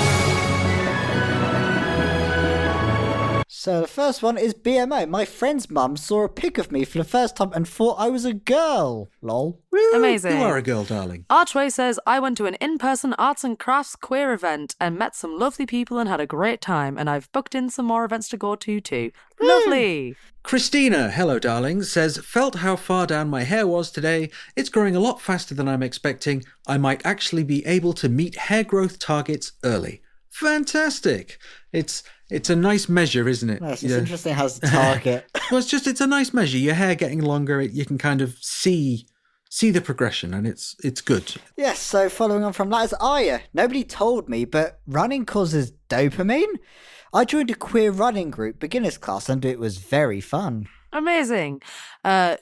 So the first one is BMO. My friend's mum saw a pic of me for the first time and thought I was a girl. Lol. Woo, Amazing. You are a girl, darling. Archway says, I went to an in-person arts and crafts queer event and met some lovely people and had a great time, and I've booked in some more events to go to too. Lovely. Christina, hello darling, says, felt how far down my hair was today. It's growing a lot faster than I'm expecting. I might actually be able to meet hair growth targets early. Fantastic. It's a nice measure, isn't it? It's interesting how it's a target. Well, it's a nice measure. Your hair getting longer, you can kind of see the progression, and it's good. Yes, so following on from that is Aya. Nobody told me, but running causes dopamine? I joined a queer running group beginners class and it was very fun. Amazing.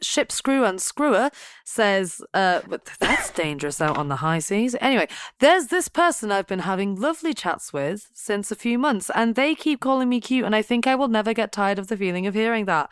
Ship Screw and Screwer says, but that's dangerous out on the high seas. Anyway, there's this person I've been having lovely chats with since a few months, and they keep calling me cute, and I think I will never get tired of the feeling of hearing that.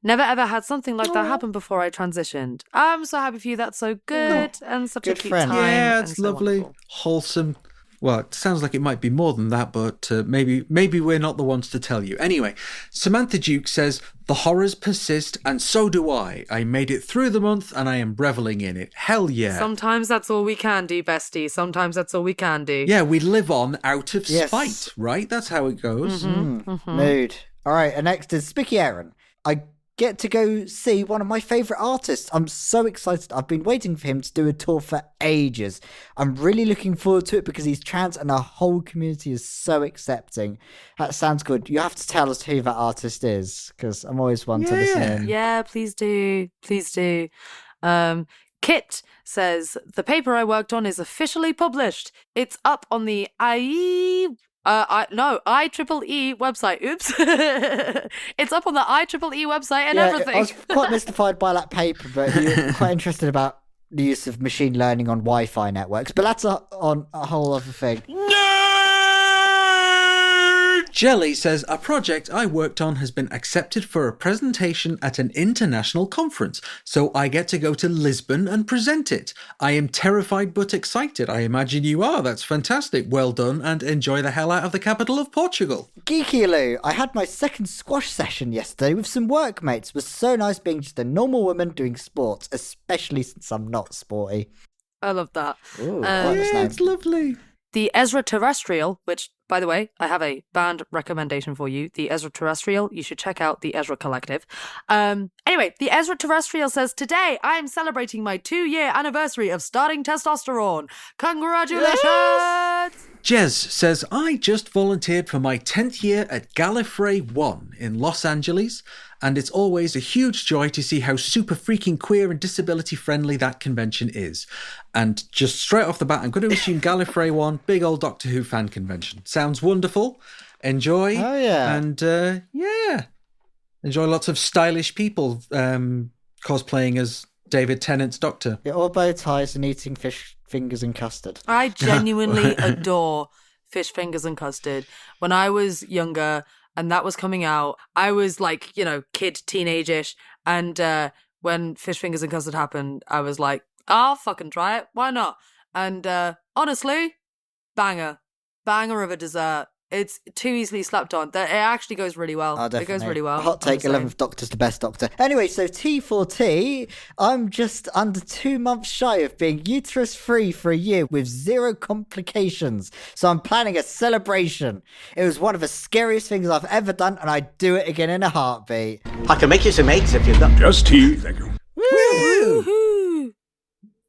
Never ever had something like that happen before I transitioned. I'm so happy for you. That's so good and such Good a cute friend. time. Yeah, and it's so lovely, wonderful. wholesome. Well, it sounds like it might be more than that, but maybe we're not the ones to tell you. Anyway, Samantha Duke says, the horrors persist, and so do I. I made it through the month, and I am reveling in it. Hell yeah. Sometimes that's all we can do, bestie. Sometimes that's all we can do. Yeah, we live on out of Yes. spite, right? That's how it goes. Mood. All right, and next is Spicky Aaron. I get to go see one of my favourite artists. I'm so excited. I've been waiting for him to do a tour for ages. I'm really looking forward to it because he's trans and our whole community is so accepting. That sounds good. You have to tell us who that artist is, because I'm always one to listen in. Yeah, please do. Please do. Kit says, the paper I worked on is officially published. It's up on the IEEE website. Oops. It's up on the IEEE website and everything. I was quite mystified by that paper, but you're quite interested about the use of machine learning on Wi-Fi networks. But that's on a whole other thing. Jelly says, a project I worked on has been accepted for a presentation at an international conference, so I get to go to Lisbon and present it. I am terrified but excited. I imagine you are. That's fantastic. Well done, and enjoy the hell out of the capital of Portugal. Geeky Lou, I had my second squash session yesterday with some workmates. It was so nice being just a normal woman doing sports, especially since I'm not sporty. I love that. Ooh, Yeah, it's lovely. The Ezra Terrestrial, which, by the way, I have a band recommendation for you. The Ezra Terrestrial, you should check out the Ezra Collective. Anyway, the Ezra Terrestrial says, today I am celebrating my 2-year anniversary of starting testosterone. Congratulations! Jez says, I just volunteered for my 10th year at Gallifrey 1 in Los Angeles, and it's always a huge joy to see how super freaking queer and disability friendly that convention is. And just straight off the bat, I'm going to assume Gallifrey 1, big old Doctor Who fan convention. Sounds wonderful. Enjoy. Oh, yeah. And, yeah. Enjoy lots of stylish people cosplaying as David Tennant's Doctor. Yeah, all bow ties and eating fish fingers and custard. I genuinely adore fish fingers and custard. When I was younger and that was coming out, I was like, kid, teenage-ish. And when fish fingers and custard happened, I was like, I'll fucking try it. Why not? And honestly, banger of a dessert. It's too easily slept on. It actually goes really well. Oh, definitely. It goes really well. Hot take, 11th Doctor's the best Doctor. Anyway, so T4T, I'm just under 2 months shy of being uterus-free for a year with 0 complications. So I'm planning a celebration. It was one of the scariest things I've ever done, and I'd do it again in a heartbeat. I can make you some eggs if you've got... Just tea, thank you. Woo-hoo.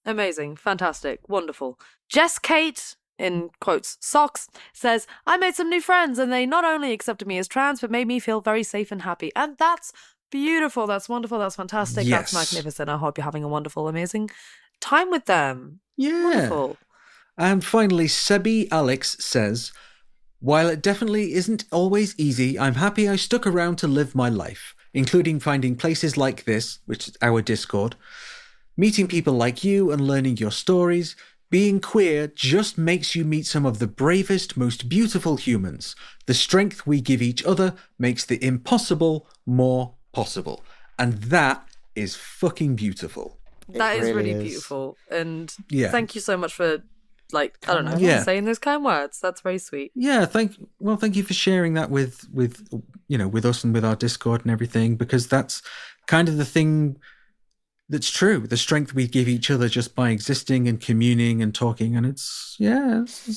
Amazing. Fantastic. Wonderful. Jess Kate, in quotes, socks, says, I made some new friends and they not only accepted me as trans, but made me feel very safe and happy. And that's beautiful. That's wonderful. That's fantastic. Yes. That's magnificent. I hope you're having a wonderful, amazing time with them. Yeah. Wonderful. And finally, Sebi Alex says, while it definitely isn't always easy, I'm happy I stuck around to live my life, including finding places like this, which is our Discord, meeting people like you and learning your stories. Being queer just makes you meet some of the bravest, most beautiful humans. The strength we give each other makes the impossible more possible. And that is fucking beautiful. That is really is. beautiful. And Yeah. thank you so much for, Yeah. saying those kind words. That's very sweet. Yeah, thank you for sharing that with us and with our Discord and everything, because that's kind of the thing that's true. The strength we give each other just by existing and communing and talking, and it's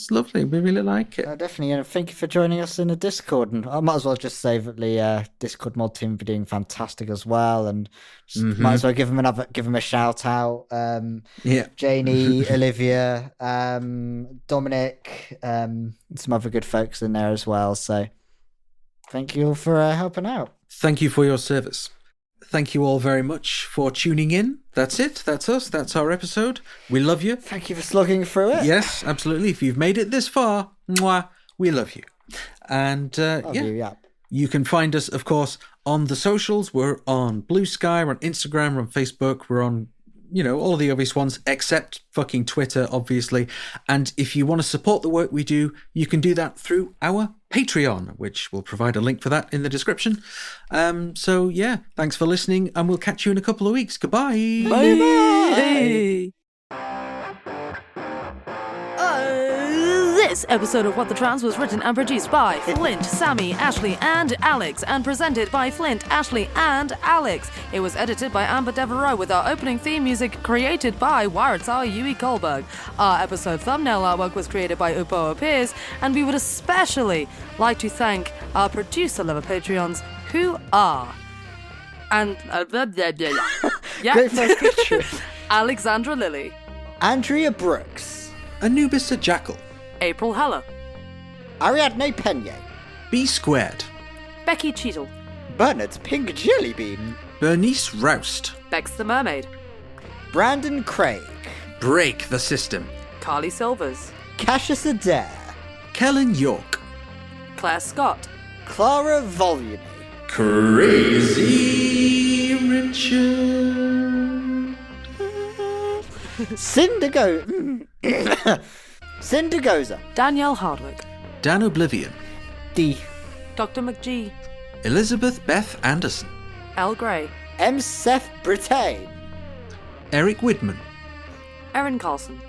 lovely. We really like it. Definitely, and thank you for joining us in the Discord. And I might as well just say that the Discord mod team are doing fantastic as well, and just might as well give them a shout out. Janie, Olivia, Dominic, some other good folks in there as well. So thank you all for helping out. Thank you for your service. Thank you all very much for tuning in. That's it. That's us. That's our episode. We love you. Thank you for slogging through it. Yes, absolutely. If you've made it this far, mwah, we love you. And you can find us, of course, on the socials. We're on Blue Sky, we're on Instagram, we're on Facebook, we're on, all the obvious ones, except fucking Twitter, obviously. And if you want to support the work we do, you can do that through our Patreon, which we'll provide a link for that in the description. So yeah, thanks for listening, and we'll catch you in a couple of weeks. Goodbye. Bye. This episode of What the Trans was written and produced by Flint, Sammy, Ashleigh, and Alex, and presented by Flint, Ashleigh, and Alex. It was edited by Amber Devereaux, with our opening theme music created by Waratah Yui Kohlberg. Our episode thumbnail artwork was created by Upo Appears, and we would especially like to thank our producer-level Patreons, who are... And... Great first picture. Alexandra Lilly, Andrea Brooks, Anubis a Jackal, April Heller, Ariadne Pena, B Squared, Becky Cheadle, Bernard Pink Jellybean, Bernice Roust, Bex the Mermaid, Brandon Craig, Break the System, Carly Silvers, Cassius Adair, Kellen York, Claire Scott. Clara Volume. Crazy Richard. Cindergoza. Danielle Hardwick. Dan Oblivion. D. Dr. McGee. Elizabeth Beth Anderson. Elle Gray. M. Seth Brittain. Eric Widman. Erin Carlson.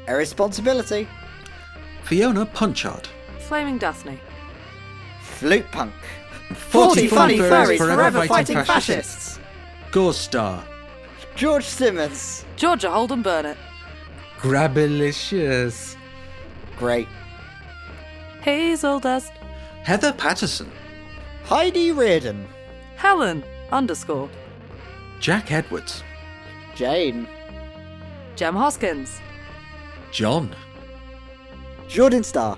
Irresponsibility. Fiona Punchard. Flaming Daphne. Flute Punk. 40 funny furries forever fighting fascists. Gauze Star. George Simmons. Georgia Holden Burnett. Grabilicious. Great. Hazel Dust. Heather Patterson. Heidi Reardon. Helen _ Jack Edwards. Jane. Jem Hoskins. John. Jordan Starr.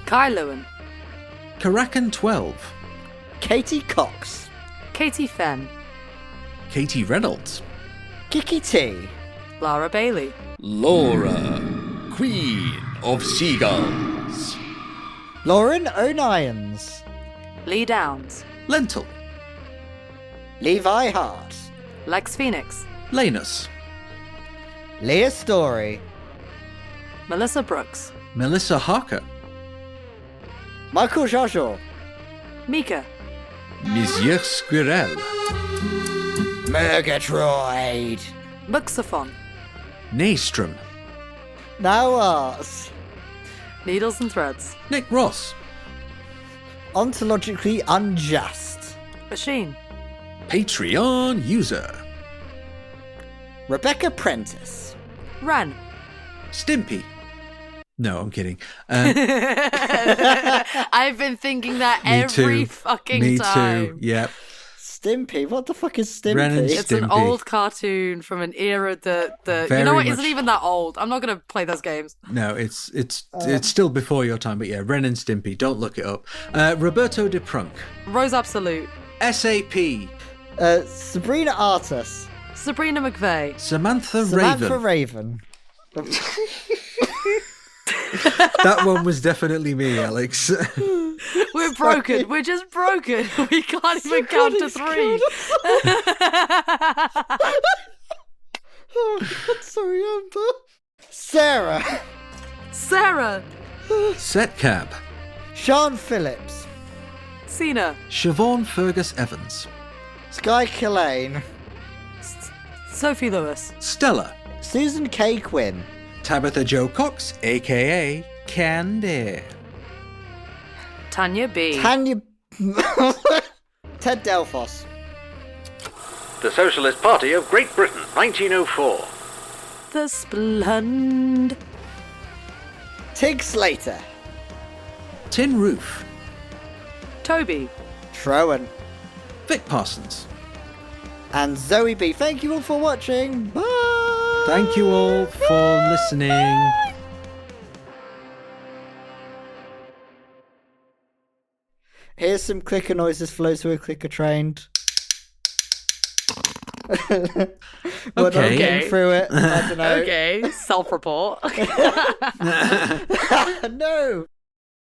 Kai Lewin. Karakan 12. Katie Cox. Katie Fenn. Katie Reynolds. Kiki T. Lara Bailey. Laura, Queen of Seagulls. Lauren O'Nions. Lee Downs. Lentil. Levi Hart. Lex Phoenix. Lanus. Leah Story. Melissa Brooks. Melissa Harker. Michael Jojo. Mika. Monsieur Squirrel. Murgatroyd. Muxophon. Naystrom. Now ours. Needles and Threads. Nick Ross. Ontologically unjust. Machine. Patreon user. Rebecca Prentice. Ren. Stimpy. No, I'm kidding. I've been thinking that Me every too. fucking Me time. too. Yep. Stimpy? What the fuck is Stimpy? Ren and It's an Stimpy. old cartoon from an era that you Very know what much- isn't even that old. I'm not gonna play those games. No, it's still before your time, but yeah, Ren and Stimpy. Don't look it up. Roberto De Prunk. Rose Absolute. SAP. Sabrina Artus. Sabrina McVeigh. Samantha Samantha Raven. Raven. That one was definitely me, Alex. We're broken. We're just broken. We can't even count to 3. Oh, God, sorry, Amber. Sarah. Sarah. Setcab. Sean Phillips. Cena. Siobhan Fergus Evans. Sky Killane. Sophie Lewis. Stella. Susan K. Quinn. Tabitha Jo Cox, a.k.a. Candy. Tanya B. Tanya. Ted Delphos. The Socialist Party of Great Britain, 1904. The Splund. Tig Slater. Tin Roof. Toby. Trowan. Vic Parsons. And Zoe B. Thank you all for watching. Bye. Thank you all for listening. Here's some clicker noises flow through a clicker trained. We're not getting through it. I don't know. Okay. Self-report. No.